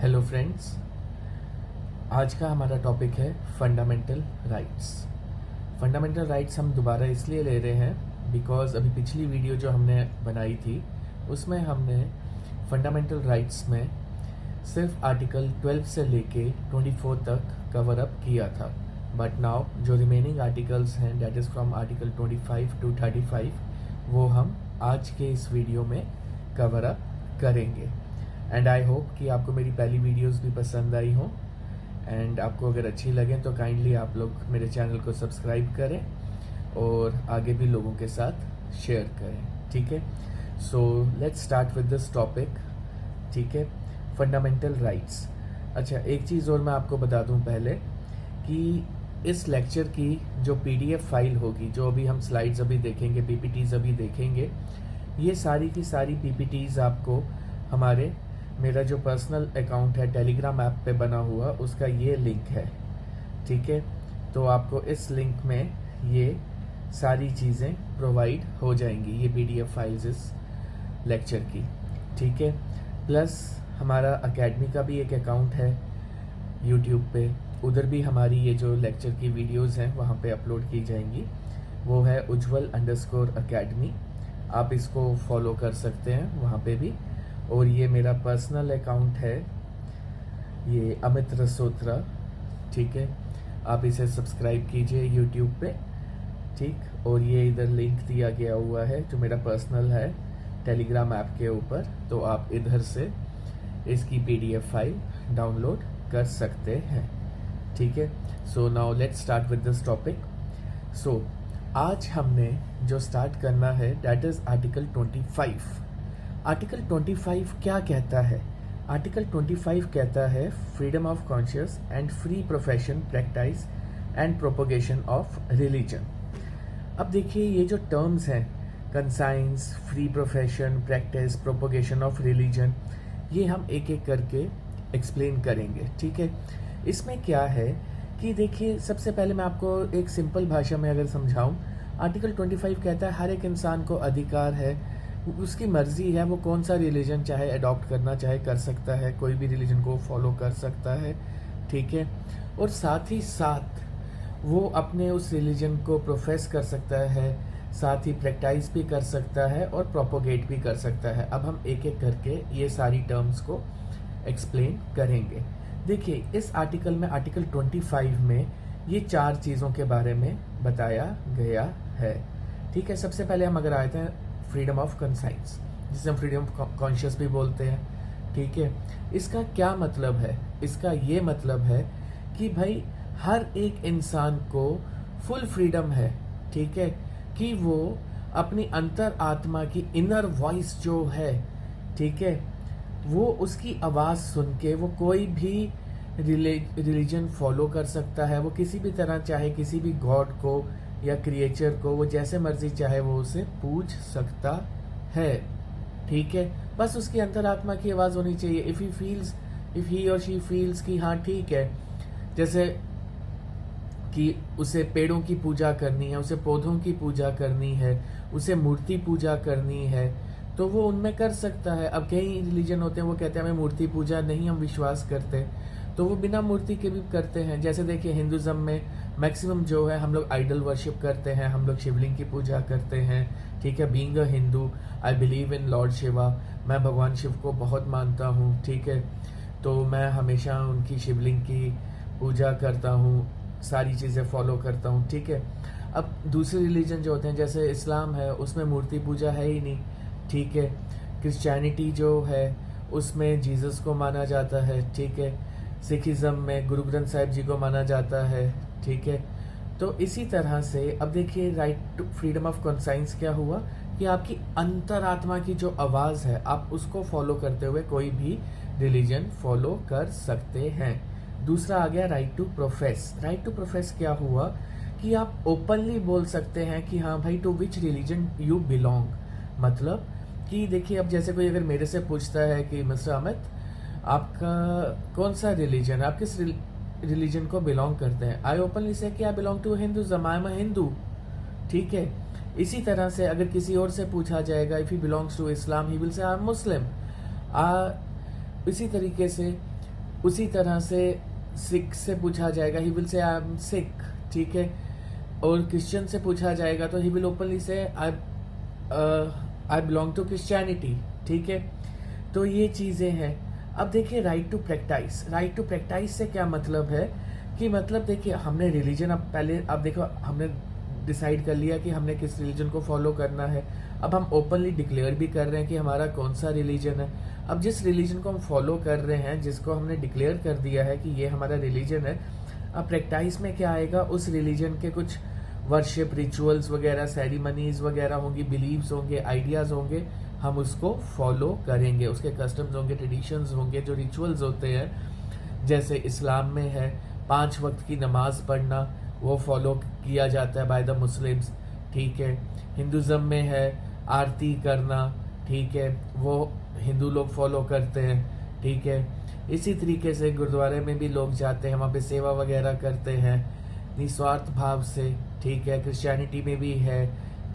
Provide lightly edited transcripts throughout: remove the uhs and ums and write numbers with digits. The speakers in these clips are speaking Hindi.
हेलो फ्रेंड्स, आज का हमारा टॉपिक है फंडामेंटल राइट्स। फंडामेंटल राइट्स हम दोबारा इसलिए ले रहे हैं बिकॉज अभी पिछली वीडियो जो हमने बनाई थी उसमें हमने फंडामेंटल राइट्स में सिर्फ आर्टिकल 12 से लेके 24 तक कवर अप किया था। बट नाउ जो रिमेनिंग आर्टिकल्स हैं that is from article 25 to 35 वो हम आज के इस वीडियो में कवर अप करेंगे। एंड आई होप कि आपको मेरी पहली वीडियोस भी पसंद आई हों एंड आपको अगर अच्छी लगें तो काइंडली आप लोग मेरे चैनल को सब्सक्राइब करें और आगे भी लोगों के साथ शेयर करें। ठीक है, so let's start with this topic. ठीक है, फंडामेंटल राइट्स। अच्छा, एक चीज़ और मैं आपको बता दूं पहले कि इस लेक्चर की जो पीडीएफ फाइल होगी, जो अभी हम स्लाइड्स अभी देखेंगे, पीपीटीज अभी देखेंगे, ये सारी की सारी पीपीटीज आपको हमारे मेरा जो पर्सनल अकाउंट है टेलीग्राम ऐप पे बना हुआ उसका ये लिंक है। ठीक है, तो आपको इस लिंक में ये सारी चीज़ें प्रोवाइड हो जाएंगी, ये पीडीएफ फाइल्स इस लेक्चर की। ठीक है, प्लस हमारा अकेडमी का भी एक अकाउंट है यूट्यूब पे, उधर भी हमारी ये जो लेक्चर की वीडियोस हैं वहाँ पे अपलोड की जाएंगी। वो है ujwal_academy, आप इसको फॉलो कर सकते हैं वहाँ पे भी। और ये मेरा पर्सनल अकाउंट है, ये अमित रसोत्रा। ठीक है, आप इसे सब्सक्राइब कीजिए यूट्यूब पे। ठीक, और ये इधर लिंक दिया गया हुआ है जो मेरा पर्सनल है टेलीग्राम ऐप के ऊपर, तो आप इधर से इसकी पीडीएफ फाइल डाउनलोड कर सकते हैं। ठीक है, so now let's start with this topic. So आज हमने जो स्टार्ट करना है दैट इज आर्टिकल 25। आर्टिकल 25 क्या कहता है? आर्टिकल 25 कहता है freedom of conscious and free profession, practice and propagation of religion. अब देखिए, ये जो टर्म्स हैं conscience, free profession, practice, propagation of religion, ये हम एक एक करके एक्सप्लेन करेंगे। ठीक है, इसमें क्या है कि देखिए, सबसे पहले मैं आपको एक सिंपल भाषा में अगर समझाऊं, आर्टिकल 25 कहता है हर एक इंसान को अधिकार है, उसकी मर्जी है, वो कौन सा रिलीजन चाहे अडॉप्ट करना चाहे कर सकता है, कोई भी रिलीजन को फॉलो कर सकता है। ठीक है, और साथ ही साथ वो अपने उस रिलीजन को प्रोफेस कर सकता है, साथ ही प्रैक्टिस भी कर सकता है और प्रोपोगेट भी कर सकता है। अब हम एक एक करके ये सारी टर्म्स को एक्सप्लेन करेंगे। देखिए, इस आर्टिकल में, आर्टिकल 25 में ये चार चीज़ों के बारे में बताया गया है। ठीक है, सबसे पहले हम अगर आए थे फ्रीडम ऑफ कंसाइंस, जिसे हम फ्रीडम ऑफ कॉन्शियस भी बोलते हैं। ठीक है, इसका क्या मतलब है? इसका ये मतलब है कि भाई हर एक इंसान को फुल फ्रीडम है, ठीक है, कि वो अपनी अंतर आत्मा की इनर वॉइस जो है, ठीक है, वो उसकी आवाज़ सुन के वो कोई भी रिलीजन फॉलो कर सकता है। वो किसी भी तरह चाहे किसी भी गॉड को या क्रिएचर को वो जैसे मर्जी चाहे वो उसे पूछ सकता है। ठीक है, बस उसकी अंतरात्मा की आवाज़ होनी चाहिए। इफ ही और शी फील्स कि हाँ ठीक है, जैसे कि उसे पेड़ों की पूजा करनी है, उसे पौधों की पूजा करनी है, उसे मूर्ति पूजा करनी है, तो वो उनमें कर सकता है। अब कई रिलीजन होते हैं वो कहते हैं हमें मूर्ति पूजा नहीं हम विश्वास करते, तो वो बिना मूर्ति के भी करते हैं। जैसे देखिए, हिंदुज़म में मैक्सिमम जो है हम लोग आइडल वर्शिप करते हैं, हम लोग शिवलिंग की पूजा करते हैं। ठीक है, being a Hindu I believe in Lord Shiva, मैं भगवान शिव को बहुत मानता हूँ। ठीक है, तो मैं हमेशा उनकी शिवलिंग की पूजा करता हूँ, सारी चीज़ें फॉलो करता हूँ। ठीक है, अब दूसरे रिलीजन जो होते हैं जैसे इस्लाम है, उसमें मूर्ति पूजा है ही नहीं। ठीक है, क्रिश्चियनिटी जो है उसमें जीसस को माना जाता है। ठीक है, सिखिज़म में गुरु ग्रंथ साहिब जी को माना जाता है। ठीक है, तो इसी तरह से अब देखिए, right to freedom of conscience क्या हुआ कि आपकी अंतरात्मा की जो आवाज़ है आप उसको फॉलो करते हुए कोई भी रिलीजन फॉलो कर सकते हैं। दूसरा आ गया right to profess. Right to profess क्या हुआ कि आप ओपनली बोल सकते हैं कि हाँ भाई, to which religion you belong. मतलब कि देखिए, अब जैसे कोई अगर मेरे से पूछता है कि मिस्टर अमित आपका कौन सा रिलीजन है, आप किस रिलीजन को बिलोंग करते हैं, आई ओपनली से कि I belong to Hinduism, I am a Hindu. ठीक है, इसी तरह से अगर किसी और से पूछा जाएगा if he belongs to Islam he will say I M मुस्लिम। इसी तरीके से उसी तरह से सिख से पूछा जाएगा, ही will say I M Sikh, ठीक है। और क्रिश्चियन से पूछा जाएगा तो ही विल ओपनली से आई बिलोंग टू क्रिश्चियनिटी, ठीक है। तो ये चीज़ें हैं। अब देखिए right to practice, right to practice से क्या मतलब है कि मतलब देखिए हमने रिलीजन, अब देखो हमने डिसाइड कर लिया कि हमने किस रिलीजन को फॉलो करना है। अब हम ओपनली डिक्लेयर भी कर रहे हैं कि हमारा कौन सा रिलीजन है। अब जिस रिलीजन को हम फॉलो कर रहे हैं, जिसको हमने डिक्लेयर कर दिया है कि ये हमारा रिलीजन है, अब प्रैक्टिस में क्या आएगा, उस रिलीजन के कुछ वर्शिप रिचुअल्स वगैरह, सेरेमनीज वगैरह होंगी, बिलीव्स होंगे, आइडियाज़ होंगे, हम उसको फॉलो करेंगे। उसके कस्टम्स होंगे, ट्रेडिशंस होंगे, जो रिचुअल्स होते हैं। जैसे इस्लाम में है 5 वक्त की नमाज पढ़ना, वो फॉलो किया जाता है बाय द मुस्लिम्स, ठीक है। हिंदुज़म में है आरती करना, ठीक है, वो हिंदू लोग फॉलो करते हैं, ठीक है। इसी तरीके से गुरुद्वारे में भी लोग जाते हैं, वहाँ पे सेवा वगैरह करते हैं निस्वार्थ भाव से, ठीक है। क्रिश्चियनिटी में भी है,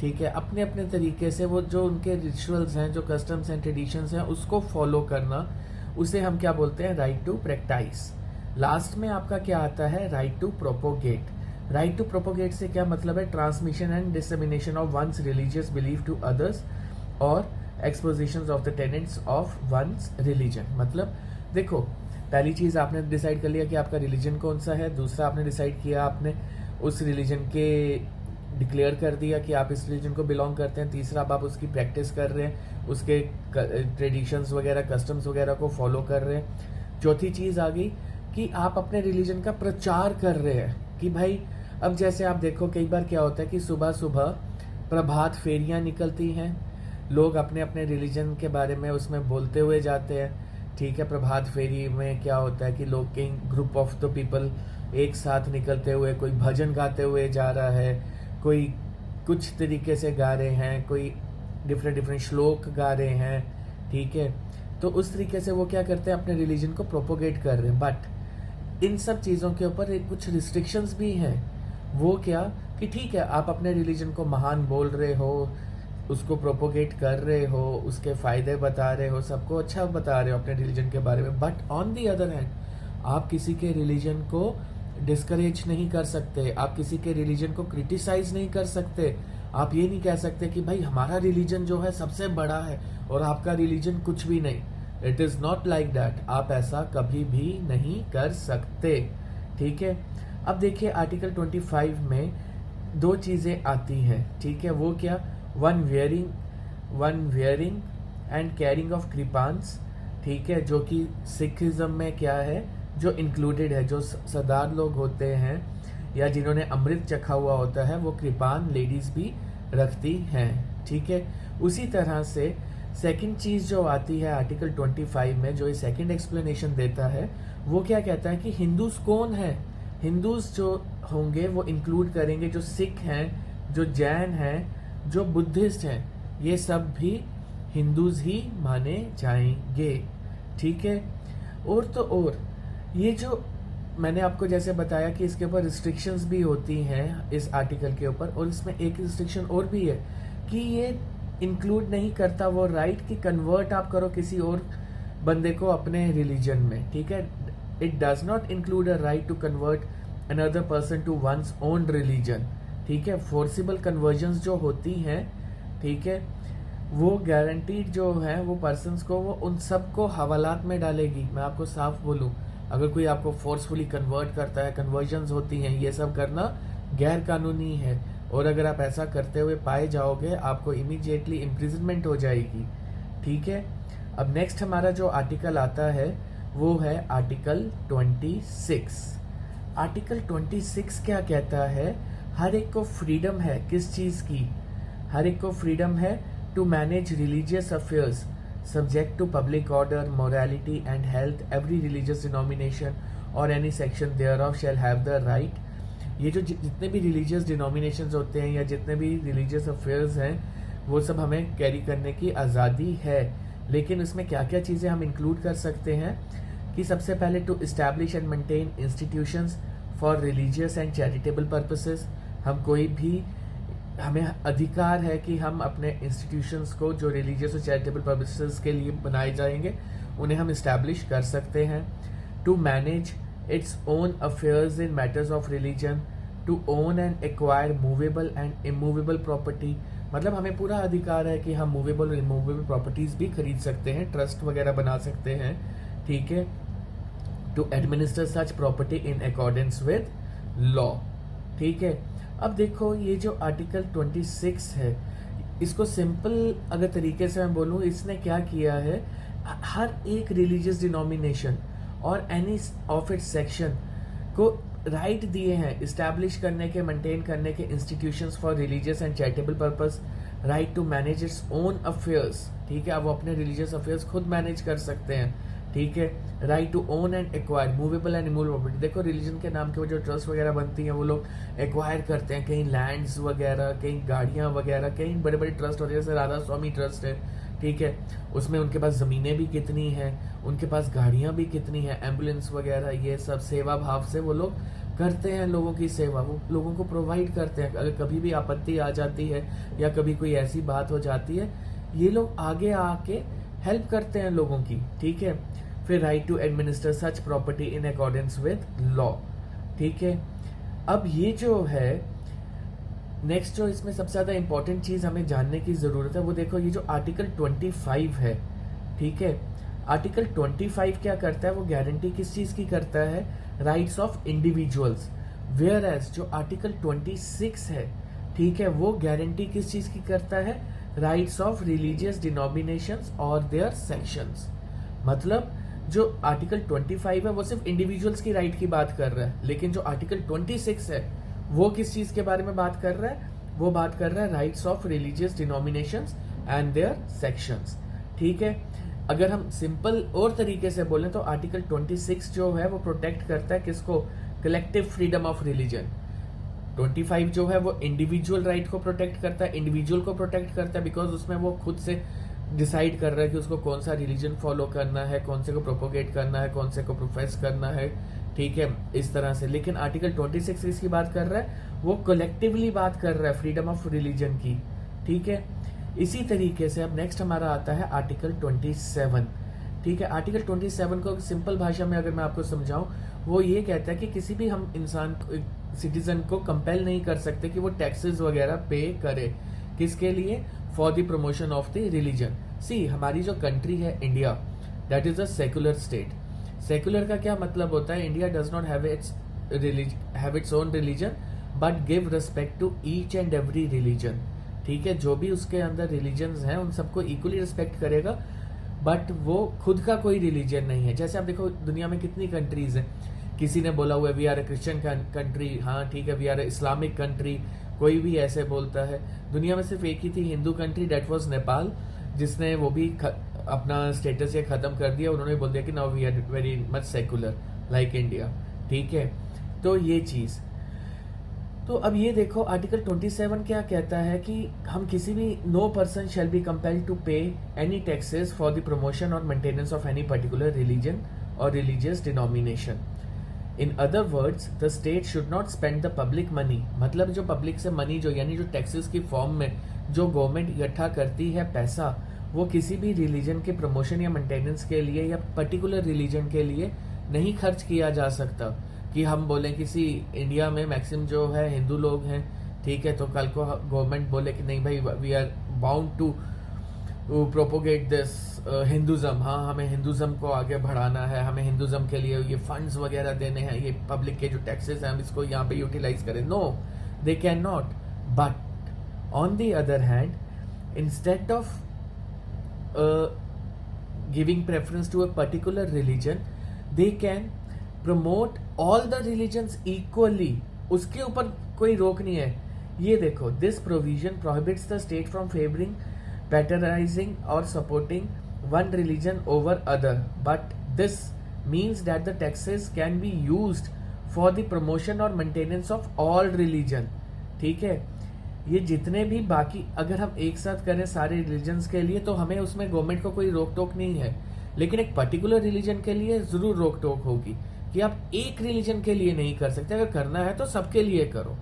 ठीक है। अपने अपने तरीके से वो जो उनके रिचुअल्स हैं, जो कस्टम्स एंड ट्रेडिशंस हैं, उसको फॉलो करना, उसे हम क्या बोलते हैं, राइट टू प्रैक्टिस। लास्ट में आपका क्या आता है, right to propagate. Right to propagate से क्या मतलब है, transmission and dissemination of one's religious belief to others और exposition of the tenets of one's religion. मतलब देखो, पहली चीज़ आपने डिसाइड कर लिया कि आपका रिलीजन कौन सा है। दूसरा आपने डिसाइड किया, आपने उस रिलीजन के डिक्लेयर कर दिया कि आप इस रिलीजन को बिलोंग करते हैं। तीसरा अब आप उसकी प्रैक्टिस कर रहे हैं, उसके ट्रेडिशंस वगैरह, कस्टम्स वगैरह को फॉलो कर रहे हैं। चौथी चीज़ आ गई कि आप अपने रिलीजन का प्रचार कर रहे हैं कि भाई, अब जैसे आप देखो कई बार क्या होता है कि सुबह सुबह प्रभात फेरियां निकलती हैं, लोग अपने अपने रिलीजन के बारे में उसमें बोलते हुए जाते हैं, ठीक है। प्रभात फेरी में क्या होता है कि लोग कई ग्रुप ऑफ द पीपल एक साथ निकलते हुए, कोई भजन गाते हुए जा रहा है, कोई कुछ तरीके से गा रहे हैं, कोई डिफरेंट श्लोक गा रहे हैं, ठीक है। तो उस तरीके से वो क्या करते हैं, अपने रिलीजन को प्रोपोगेट कर रहे हैं। बट इन सब चीज़ों के ऊपर कुछ रिस्ट्रिक्शंस भी हैं। वो क्या कि ठीक है, आप अपने रिलीजन को महान बोल रहे हो, उसको प्रोपोगेट कर रहे हो, उसके फ़ायदे बता रहे हो, सबको अच्छा बता रहे हो अपने रिलीजन के बारे में, but on the other hand आप किसी के रिलीजन को डिस्करेज नहीं कर सकते, आप किसी के रिलीजन को क्रिटिसाइज नहीं कर सकते। आप ये नहीं कह सकते कि भाई हमारा रिलीजन जो है सबसे बड़ा है और आपका रिलीजन कुछ भी नहीं। It is not like that, आप ऐसा कभी भी नहीं कर सकते, ठीक है। अब देखिए आर्टिकल 25 में 2 चीज़ें आती हैं, ठीक है। वो क्या, one wearing and carrying of kirpans, ठीक है, जो कि सिखिज्म में क्या है, जो इंक्लूडेड है। जो सरदार लोग होते हैं या जिन्होंने अमृत चखा हुआ होता है, वो कृपान लेडीज भी रखती हैं, ठीक है। उसी तरह से सेकंड चीज़ जो आती है आर्टिकल 25 में, जो ये सेकंड एक्सप्लेनेशन देता है, वो क्या कहता है कि हिंदूज कौन है। हिंदूज जो होंगे वो इंक्लूड करेंगे जो सिख हैं, जो जैन हैं, जो बुद्धिस्ट हैं, ये सब भी हिंदूज ही माने जाएंगे, ठीक है। और तो और ये जो मैंने आपको जैसे बताया कि इसके ऊपर रिस्ट्रिक्शंस भी होती हैं इस आर्टिकल के ऊपर, और इसमें एक रिस्ट्रिक्शन और भी है कि ये इंक्लूड नहीं करता वो राइट कि कन्वर्ट आप करो किसी और बंदे को अपने रिलीजन में, ठीक है। It does not include a right to convert another person to one's own religion, ठीक है। फोर्सिबल कन्वर्जन्स जो होती हैं, ठीक है, वो गारंटीड जो है वो पर्सन्स को, वो उन सब को हवालात में डालेगी। मैं आपको साफ बोलूँ, अगर कोई आपको फोर्सफुली कन्वर्ट करता है, कन्वर्जन्स होती हैं, ये सब करना गैर कानूनी है, और अगर आप ऐसा करते हुए पाए जाओगे आपको इमीडिएटली इम्प्रिजनमेंट हो जाएगी, ठीक है। अब नेक्स्ट हमारा जो आर्टिकल आता है वो है आर्टिकल 26। आर्टिकल 26 क्या कहता है, हर एक को फ्रीडम है, किस चीज़ की, हर एक को फ्रीडम है to manage religious affairs subject to public order, morality and health. Every religious denomination or any section thereof shall have the right. ये जो जितने भी religious denominations होते हैं या जितने भी religious affairs हैं, वो सब हमें कैरी करने की आज़ादी है। लेकिन उसमें क्या क्या चीज़ें हम इंक्लूड कर सकते हैं कि सबसे पहले to establish and maintain institutions for religious and charitable purposes. हम कोई भी, हमें अधिकार है कि हम अपने इंस्टीट्यूशंस को जो रिलीजियस और चैरिटेबल पर्पसेस के लिए बनाए जाएंगे उन्हें हम इस्टेब्लिश कर सकते हैं। to manage its own affairs in matters of religion, to own and acquire movable and immovable property. मतलब हमें पूरा अधिकार है कि हम मूवेबल और इमूवेबल प्रॉपर्टीज भी खरीद सकते हैं, ट्रस्ट वगैरह बना सकते हैं, ठीक है. To administer such property in accordance with law, ठीक है. अब देखो ये जो आर्टिकल 26 है, इसको सिंपल अगर तरीके से मैं बोलूँ, इसने क्या किया है, हर एक रिलीजियस डिनोमिनेशन और एनी ऑफ इट्स सेक्शन को राइट दिए हैं इस्टेब्लिश करने के, मेंटेन करने के institutions for religious and charitable purpose, right to manage its own affairs, ठीक है. अब वो अपने रिलीजियस अफेयर्स खुद मैनेज कर सकते हैं, ठीक है. Right to own and acquire movable and immovable property. देखो रिलीजन के नाम के वो जो ट्रस्ट वगैरह बनती हैं वो लोग एक्वायर करते हैं, कहीं लैंड्स वगैरह, कहीं गाड़ियां वगैरह, कहीं बड़े बड़े ट्रस्ट होते हैं, जैसे राधा स्वामी ट्रस्ट है, ठीक है. उसमें उनके पास ज़मीनें भी कितनी हैं, उनके पास गाड़ियां भी कितनी हैं, एम्बुलेंस वगैरह, ये सब सेवा भाव से वो लोग करते हैं लोगों की सेवा, वो लोगों को प्रोवाइड करते हैं. अगर कभी भी आपत्ति आ जाती है या कभी कोई ऐसी बात हो जाती है, ये लोग आगे आके हेल्प करते हैं लोगों की, ठीक है. फिर right to administer such property in accordance with law, ठीक है. अब ये जो है नेक्स्ट, जो इसमें सबसे ज्यादा इंपॉर्टेंट चीज हमें जानने की जरूरत है, वो देखो ये जो आर्टिकल 25 है, ठीक है. आर्टिकल 25 क्या करता है, वो गारंटी किस चीज की करता है, rights of individuals. Whereas जो आर्टिकल 26 है, ठीक है, वो गारंटी किस चीज की करता है, राइट्स ऑफ रिलीजियस डिनोमिनेशंस और देयर सेक्शंस. मतलब जो आर्टिकल 25 है वो सिर्फ इंडिविजुअल्स की राइट की बात कर रहा है, लेकिन जो आर्टिकल 26 है वो किस चीज के बारे में बात कर रहा है, वो बात कर रहा है rights of religious denominations and their sections, ठीक है. अगर हम सिंपल और तरीके से बोलें तो आर्टिकल 26 जो है वो प्रोटेक्ट करता है किसको, कलेक्टिव फ्रीडम ऑफ रिलीजन. 25 जो है वो इंडिविजुअल राइट को प्रोटेक्ट करता है, इंडिविजुअल को प्रोटेक्ट करता है, बिकॉज उसमें वो खुद से डिसाइड कर रहा है कि उसको कौन सा रिलीजन फॉलो करना है, कौन से को प्रोपोगेट करना है, कौन से को प्रोफेस करना है, ठीक है, इस तरह से. लेकिन आर्टिकल 26 इसकी बात कर रहा है, वो कलेक्टिवली बात कर रहा है फ्रीडम ऑफ रिलीजन की, ठीक है. इसी तरीके से अब नेक्स्ट हमारा आता है आर्टिकल 27, ठीक है. आर्टिकल 27 को सिंपल भाषा में अगर मैं आपको समझाऊं, वो ये कहता है कि किसी भी हम इंसान सिटीजन को कंपेल नहीं कर सकते कि वो टैक्सेस वगैरह पे करे, किसके लिए, for the promotion of the religion. See हमारी जो कंट्री है India, that is a secular state. Secular का क्या मतलब होता है, India does not have its own religion but give respect to each and every religion, ठीक है. जो भी उसके अंदर रिलीजन्स हैं उन सबको इक्वली रिस्पेक्ट करेगा, बट वो खुद का कोई रिलीजन नहीं है. जैसे आप देखो दुनिया में कितनी कंट्रीज हैं, किसी ने बोला हुआ है we are a Christian country, हाँ ठीक है, we are a Islamic country, कोई भी ऐसे बोलता है. दुनिया में सिर्फ एक ही थी Hindu country, that was Nepal, जिसने वो भी अपना स्टेटस ये खत्म कर दिया. उन्होंने बोल दिया कि now we are very much secular like India, ठीक है. तो ये चीज, तो अब ये देखो आर्टिकल 27 क्या कहता है कि हम किसी भी, no person shall be compelled to pay any taxes for the promotion और maintenance of any particular religion और religious denomination. In other words the state should not spend the public money. मतलब जो पब्लिक से मनी जो यानी जो टैक्सेस की फॉर्म में जो गवर्नमेंट इकट्ठा करती है पैसा, वो किसी भी रिलीजन के प्रमोशन या मेंटेनेंस के लिए या पर्टिकुलर रिलीजन के लिए नहीं खर्च किया जा सकता. कि हम बोलें किसी इंडिया में मैक्सिमम जो है हिंदू लोग हैं, ठीक है, तो कल को गवर्नमेंट बोले कि नहीं भाई we are bound to propagate this Hinduism, हाँ हमें हिंदुज़म को आगे बढ़ाना है, हमें हिंदुज़म के लिए ये फंड्स वगैरह देने हैं, ये पब्लिक के जो टैक्सेस हैं हम इसको यहाँ पे यूटिलाइज करें. No, they can not. But on the other hand, instead of giving preference to a particular religion, they can promote all the religions equally. उसके ऊपर कोई रोक नहीं है. ये देखो, this provision prohibits the state from favouring, patronizing और supporting one religion over other, but this means that the taxes can be used for the promotion और मेंटेनेंस ऑफ ऑल रिलीजन, ठीक है. ये जितने भी बाकी अगर हम एक साथ करें सारे रिलीजन्स के लिए तो हमें उसमें गवर्नमेंट को कोई रोक टोक नहीं है, लेकिन एक पर्टिकुलर रिलीजन के लिए जरूर रोक टोक होगी कि आप एक रिलीजन के लिए नहीं कर सकते. अगर करना है तो सबके लिए करो,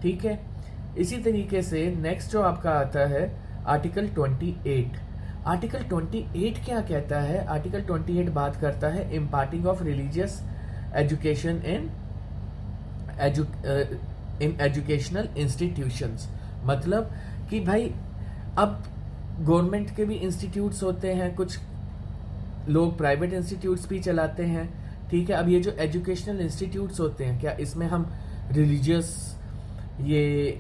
ठीक है. इसी तरीके से नेक्स्ट जो आपका आता है आर्टिकल 28. आर्टिकल 28 क्या कहता है? आर्टिकल 28 बात करता है imparting of religious education in educational institutions. मतलब कि भाई अब गवर्नमेंट के भी इंस्टीट्यूट्स होते हैं, कुछ लोग प्राइवेट इंस्टीट्यूट्स भी चलाते हैं, ठीक है। अब ये जो एजुकेशनल इंस्टीट्यूट्स होते हैं, क्या इसमें हम रिलीजियस ये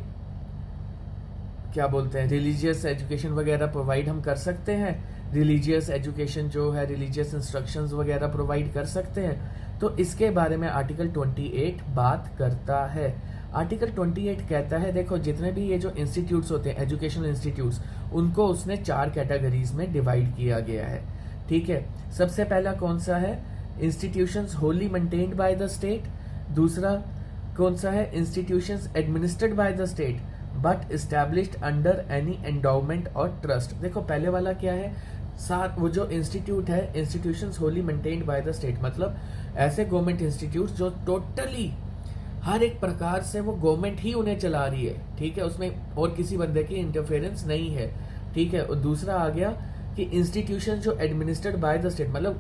क्या बोलते हैं रिलीजियस एजुकेशन वगैरह प्रोवाइड हम कर सकते हैं? रिलीजियस एजुकेशन जो है, रिलीजियस इंस्ट्रक्शंस वगैरह प्रोवाइड कर सकते हैं? तो इसके बारे में आर्टिकल 28 बात करता है। आर्टिकल 28 कहता है देखो जितने भी ये जो इंस्टीट्यूट्स होते हैं एजुकेशनल इंस्टीट्यूट्स, उनको उसने 4 कैटेगरीज में डिवाइड किया गया है, ठीक है। सबसे पहला कौन सा है? Institutions Holi maintained by the state. दूसरा कौन सा है? Institutions administered by the state but established under any endowment और ट्रस्ट। देखो पहले वाला क्या है? साथ वो जो इंस्टीट्यूट है, institutions Holi maintained by the state, मतलब ऐसे गवर्नमेंट इंस्टीट्यूट जो टोटली हर एक प्रकार से वो गवर्नमेंट ही उन्हें चला रही है, ठीक है, उसमें और किसी बंदे की इंटरफेरेंस नहीं है, ठीक है। और दूसरा आ गया कि इंस्टीट्यूशन जो एडमिनिस्टर्ड बाय द स्टेट, मतलब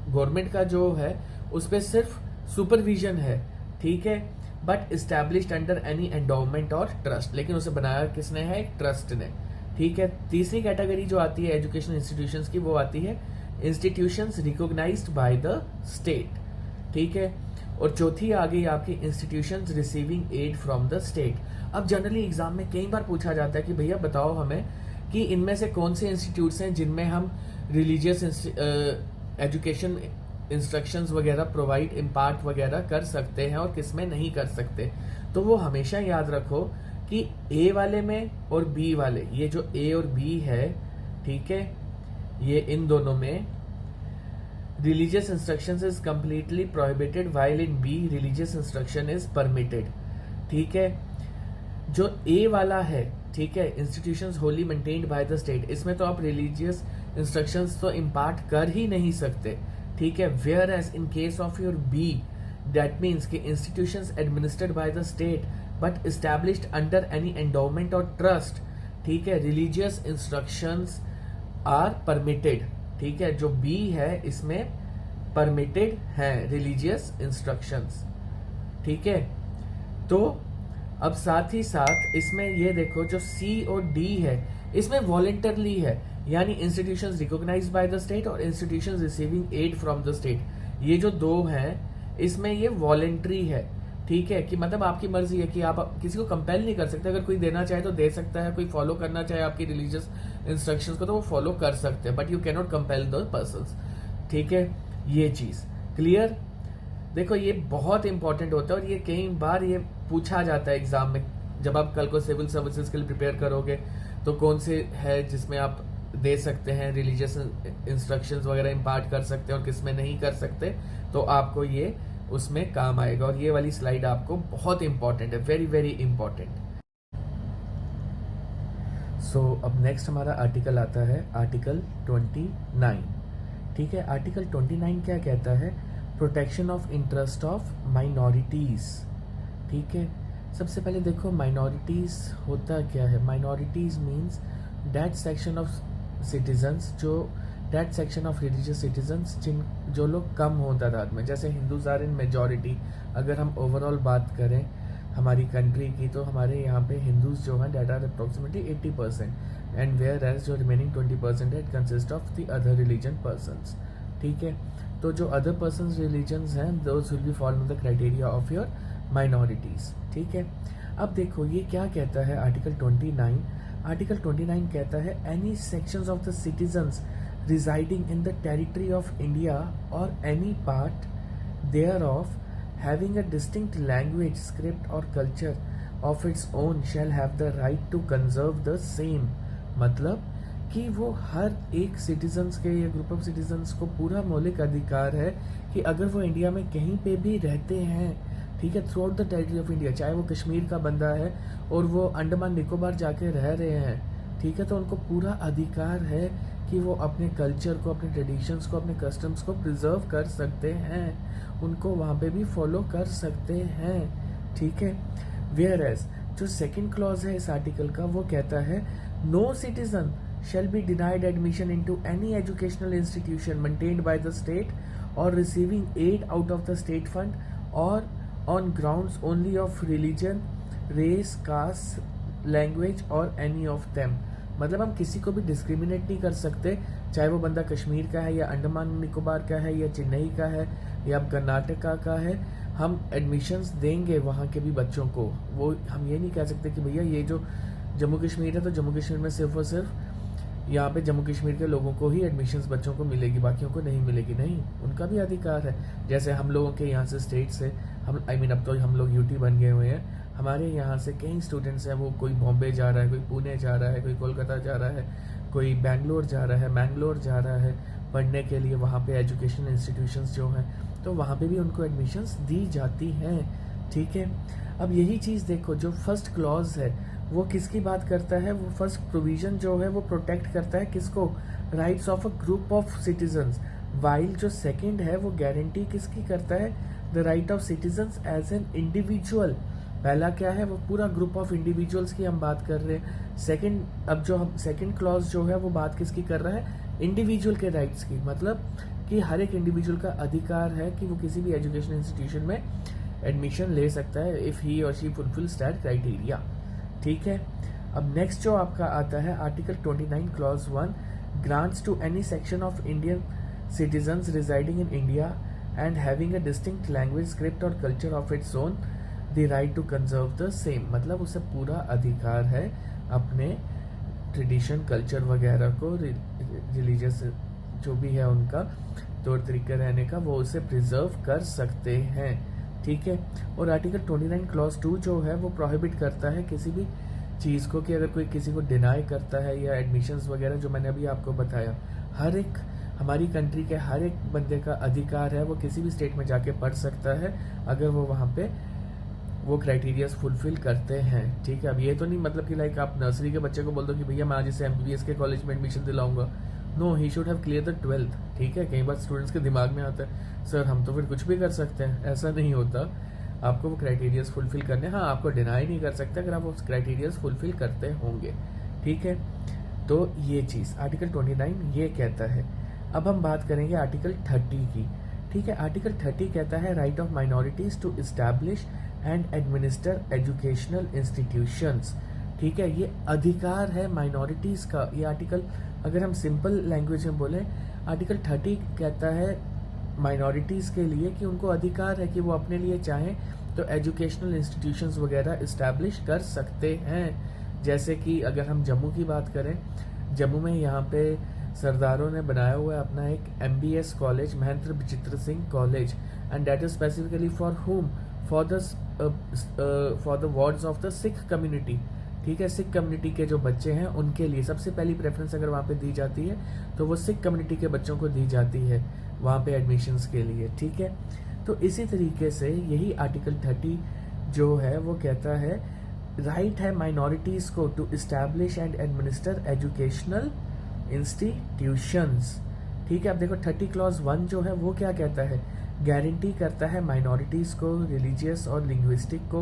गवर्नमेंट का जो है उस पर सिर्फ सुपरविजन है, ठीक है, but established under any endowment और ट्रस्ट, लेकिन उसे बनाया किसने है? एक ट्रस्ट ने, ठीक है। तीसरी कैटेगरी जो आती है एजुकेशन इंस्टीट्यूशंस की, वो आती है institutions recognised by the state, ठीक है। और चौथी आ गई आपकी institutions receiving aid from the state. अब जनरली एग्जाम में कई बार पूछा जाता है कि भैया बताओ हमें कि इनमें से कौन से इंस्टीट्यूट्स हैं जिनमें हम रिलीजियस एजुकेशन इंस्ट्रक्शंस वगैरह प्रोवाइड इम्पार्ट वगैरह कर सकते हैं और किसमें नहीं कर सकते। तो वो हमेशा याद रखो कि ए वाले में और बी वाले, ये जो ए और बी है, ठीक है, ये इन दोनों में religious instructions is completely prohibited while in B religious instruction is permitted, ठीक है। जो A वाला है, ठीक है, institutions wholly maintained by the state, इसमें तो आप religious instructions तो impart कर ही नहीं सकते, ठीक है। whereas in case of your B that means कि institutions administered by the state but established under any endowment or trust, ठीक है, religious instructions are permitted, ठीक है। जो बी है इसमें परमिटेड है रिलीजियस इंस्ट्रक्शंस, ठीक है। तो अब साथ ही साथ इसमें ये देखो जो सी और डी है इसमें वॉलेंटरली है, यानी institutions recognised by the state और institutions receiving aid from the state, ये जो दो हैं इसमें ये वॉलेंट्री है, ठीक है। कि मतलब आपकी मर्जी है कि आप किसी को कंपेल नहीं कर सकते, अगर कोई देना चाहे तो दे सकता है, कोई फॉलो करना चाहे आपकी रिलीजियस इंस्ट्रक्शंस को तो वो फॉलो कर सकते हैं, but you can not compel the persons, ठीक है। ये चीज क्लियर? देखो ये बहुत इंपॉर्टेंट होता है और ये कई बार ये पूछा जाता है एग्जाम में, जब आप कल को सिविल सर्विसेज के लिए प्रिपेयर करोगे तो कौन से है जिसमें आप दे सकते हैं रिलीजियस इंस्ट्रक्शंस वगैरह इम्पार्ट कर सकते हैं और किसमें नहीं कर सकते, तो आपको ये उसमें काम आएगा। और ये वाली स्लाइड आपको बहुत इंपॉर्टेंट है, वेरी वेरी इंपॉर्टेंट। सो अब नेक्स्ट हमारा आर्टिकल आता है आर्टिकल 29, ठीक है। आर्टिकल 29 क्या कहता है? Protection of interest of minorities, ठीक है। सबसे पहले देखो माइनॉरिटीज होता क्या है? Minorities means that section of citizens, जो that section of religious citizens जो लोग कम हो तादाद में, जैसे हिंदूज आर इन मेजॉरिटी। अगर हम ओवरऑल बात करें हमारी कंट्री की, तो हमारे यहाँ पे हिंदूज जो हैं that are approximately 80%, and whereas जो remaining 20% it consist of the other religion persons, ठीक है। तो जो अदर पर्सन्स रिलीजन्स हैं those will be follow in the criteria of your minorities, ठीक है। अब देखो ये क्या कहता है आर्टिकल 29। आर्टिकल 29 कहता है any sections of the citizens residing in the territory of India or any part thereof having a distinct language, script or culture of its own shall have the right to conserve the same। मतलब कि वो हर एक सिटीजन्स के या ग्रुप ऑफ सिटीजन्स को पूरा मौलिक अधिकार है कि अगर वो इंडिया में कहीं पे भी रहते हैं, ठीक है, through out the territory of India, चाहे वो कश्मीर का बंदा है और वो अंडमान निकोबार जाके रह रहे हैं, ठीक है, तो उनको पूरा अधिकार है कि वो अपने कल्चर को, अपने ट्रेडिशंस को, अपने कस्टम्स को प्रिजर्व कर सकते हैं, उनको वहाँ पे भी फॉलो कर सकते हैं, ठीक है। वेयर एज जो सेकेंड क्लॉज है इस आर्टिकल का वो कहता है no citizen shall be denied admission into any educational institution maintained by the state or receiving aid out of the state fund or on grounds only of religion, race, caste, language और any of them। मतलब हम किसी को भी डिस्क्रिमिनेट नहीं कर सकते, चाहे वो बंदा कश्मीर का है या अंडमान निकोबार का है या चेन्नई का है या कर्नाटका का है, हम एडमिशन्स देंगे वहाँ के भी बच्चों को। वो हम ये नहीं कह सकते कि भैया ये जो जम्मू कश्मीर है तो जम्मू कश्मीर में सिर्फ और सिर्फ यहाँ पे जम्मू कश्मीर के लोगों को ही एडमिशन्स बच्चों को मिलेगी, बाकियों को नहीं मिलेगी। नहीं, उनका भी अधिकार है। जैसे हम लोगों के यहाँ से स्टेट से हम अब तो हम लोग यूटी बन गए हुए हैं, हमारे यहाँ से कई स्टूडेंट्स हैं, वो कोई बॉम्बे जा रहा है, कोई पुणे जा रहा है, कोई कोलकाता जा रहा है, कोई बेंगलोर जा रहा है, मैंगलोर जा रहा है पढ़ने के लिए। वहाँ पे एजुकेशन इंस्टीट्यूशंस जो हैं तो वहाँ पे भी उनको एडमिशन्स दी जाती हैं। ठीक है, अब यही चीज़ देखो, जो फर्स्ट क्लॉज है वो किसकी बात करता है? वो फर्स्ट प्रोविजन जो है वो प्रोटेक्ट करता है किसको? Rights of a group of citizens. While जो सेकंड है वो गारंटी किसकी करता है? The right of citizens as an individual. पहला क्या है? वो पूरा ग्रुप ऑफ इंडिविजुअल्स की हम बात कर रहे हैं। सेकंड, अब जो हम सेकंड क्लॉज जो है वो बात किसकी कर रहा है? इंडिविजुअल के राइट्स की। मतलब कि हर एक इंडिविजुअल का अधिकार है कि वो किसी भी एजुकेशन इंस्टीट्यूशन में एडमिशन ले सकता है इफ़ ही और शी फुलफिल्स दैट क्राइटेरिया। ठीक है, अब नेक्स्ट जो आपका आता है article 29 clause 1 grants to any section of Indian citizens residing in India and having a distinct language, script और culture of its own the right to conserve the same. मतलब उसे पूरा अधिकार है अपने ट्रेडिशन, कल्चर वगैरह को, रिलीजियस जो भी है उनका तौर तरीके रहने का, वो उसे प्रिजर्व कर सकते हैं। ठीक है, और आर्टिकल 29 क्लॉज 2 जो है वो प्रोहिबिट करता है किसी भी चीज़ को कि अगर कोई किसी को डिनाई करता है या एडमिशन्स वगैरह जो मैंने अभी आपको बताया, हर एक हमारी कंट्री के हर एक बंदे का अधिकार है, वो किसी भी स्टेट में जाके पढ़ सकता है अगर वो वहाँ पे वो क्राइटेरियाज फुलफिल करते हैं। ठीक है, अब ये तो नहीं मतलब कि लाइक आप नर्सरी के बच्चे को बोल दो कि भैया मैं आज इसे MBBS के कॉलेज में एडमिशन दिलाऊंगा। No, he should have clear the 12th। ठीक है, कई बार स्टूडेंट्स के दिमाग में आता है सर हम तो फिर कुछ भी कर सकते हैं। ऐसा नहीं होता, आपको वो क्राइटेरियाज फुलफिल करने, हाँ आपको डिनाई नहीं कर सकते अगर आप वो क्राइटेरियाज फुलफिल करते होंगे। ठीक है, तो ये चीज़ आर्टिकल 29 ये कहता है। अब हम बात करेंगे आर्टिकल 30 की। ठीक है, आर्टिकल 30 कहता है right of minorities to establish and administer educational institutions. ठीक है, ये अधिकार है माइनॉरिटीज़ का। ये आर्टिकल अगर हम सिंपल लैंग्वेज में बोलें, आर्टिकल 30 कहता है माइनॉरिटीज़ के लिए कि उनको अधिकार है कि वो अपने लिए चाहें तो एजुकेशनल इंस्टीट्यूशंस वगैरह इस्टेब्लिश कर सकते हैं। जैसे कि अगर हम जम्मू की बात करें, जम्मू में यहाँ पे सरदारों ने बनाया हुआ है अपना एक MBS college, Mahendra Vichitra Singh college, and that is specifically for whom? For the wards of the Sikh community. ठीक है, सिख कम्युनिटी के जो बच्चे हैं उनके लिए सबसे पहली प्रेफरेंस अगर वहाँ पे दी जाती है तो वो सिख कम्युनिटी के बच्चों को दी जाती है वहाँ पे एडमिशन्स के लिए। ठीक है, तो इसी तरीके से यही आर्टिकल 30 जो है वो कहता है राइट है माइनॉरिटीज़ को to establish and administer educational institutions. ठीक है, अब देखो 30 क्लॉज 1 जो है वो क्या कहता है? गारंटी करता है माइनॉरिटीज़ को, रिलीजियस और लिंग्विस्टिक को,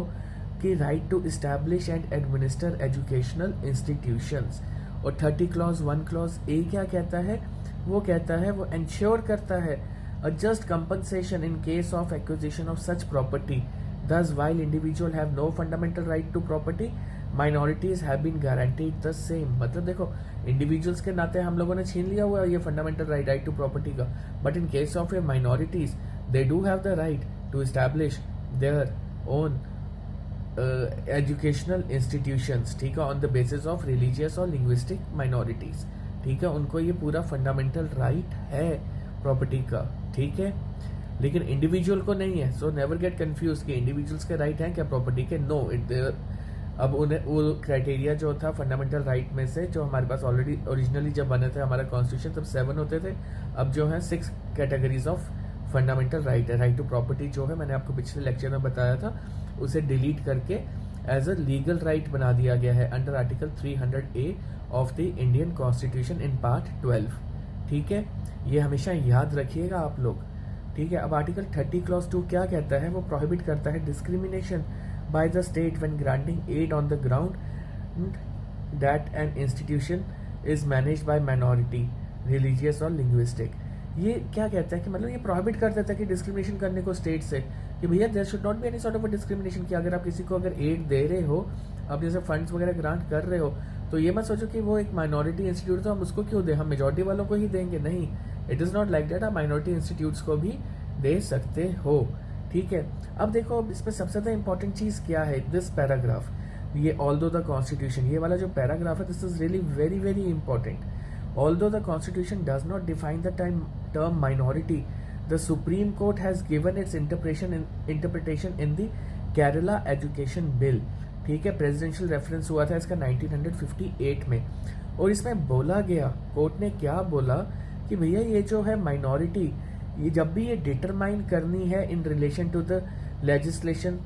कि right to establish and administer educational institutions. और 30 क्लॉज 1 क्लॉज ए क्या कहता है? वो कहता है, वो इंश्योर करता है अ just compensation in case of acquisition of such property. Thus, while individuals have no fundamental right to property, minorities have been guaranteed the same। मतलब देखो, इंडिविजुअल्स के नाते हम लोगों ने छीन लिया हुआ है ये फंडामेंटल राइट टू प्रॉपर्टी का, but in case of a minorities they do have the right to establish their own educational institutions. ठीक है, on the basis of religious और लिंग्विस्टिक माइनॉरिटीज। ठीक है, उनको ये पूरा फंडामेंटल राइट है प्रॉपर्टी का। ठीक है, लेकिन इंडिविजुअल को नहीं है। सो नेवर गेट कंफ्यूज कि इंडिविजुअल्स के राइट हैं क्या प्रॉपर्टी के? नो, इट अब उन्हें वो क्राइटेरिया जो था फंडामेंटल राइट में से, जो हमारे पास ऑलरेडी ओरिजिनली जब बने थे हमारा कॉन्स्टिट्यूशन तब 7 होते थे, अब जो है 6 कैटेगरीज ऑफ फंडामेंटल राइट है। राइट टू प्रॉपर्टी जो है मैंने आपको पिछले लेक्चर में बताया था, उसे डिलीट करके एज अ लीगल राइट बना दिया गया है under article 300A of the Indian constitution in part 12। ठीक है, ये हमेशा याद रखिएगा आप लोग। ठीक है, अब आर्टिकल 30 क्लॉज 2 क्या कहता है? वो प्रोहिबिट करता है discrimination by the state when granting aid on the ground that an institution is manage by minority, religious और लिंग्विस्टिक। ये क्या कहता है कि मतलब ये प्रोहिबिट कर देता है कि डिस्क्रिमिनेशन करने को स्टेट से, कि भैया there should not be any sort of discrimination, कि अगर आप किसी को अगर एड दे रहे हो, आप जैसे फंड्स वगैरह ग्रांट कर रहे हो, तो ये मत सोचो कि वो एक माइनॉरिटी इंस्टीट्यूट तो हम उसको क्यों दें, हम मेजॉरिटी वालों को ही देंगे। नहीं, it is not like that. आप माइनॉरिटी इंस्टीट्यूट्स को भी दे सकते हो, ठीक है। अब देखो, अब इसमें सबसे ज़्यादा इंपॉर्टेंट चीज़ क्या है, दिस पैराग्राफ, ये ऑल्दो द कॉन्स्टिट्यूशन, ये वाला जो पैराग्राफ है, this is really very very important. Although the constitution does not define the term minority, the Supreme Court has given its interpretation in the Kerala Education Bill, ठीक है। प्रेसिडेंशियल रेफरेंस हुआ था इसका 1958 में, और इसमें बोला गया, कोर्ट ने क्या बोला कि भैया ये जो है माइनॉरिटी, ये जब भी ये डिटरमाइन करनी है in relation to the legislation,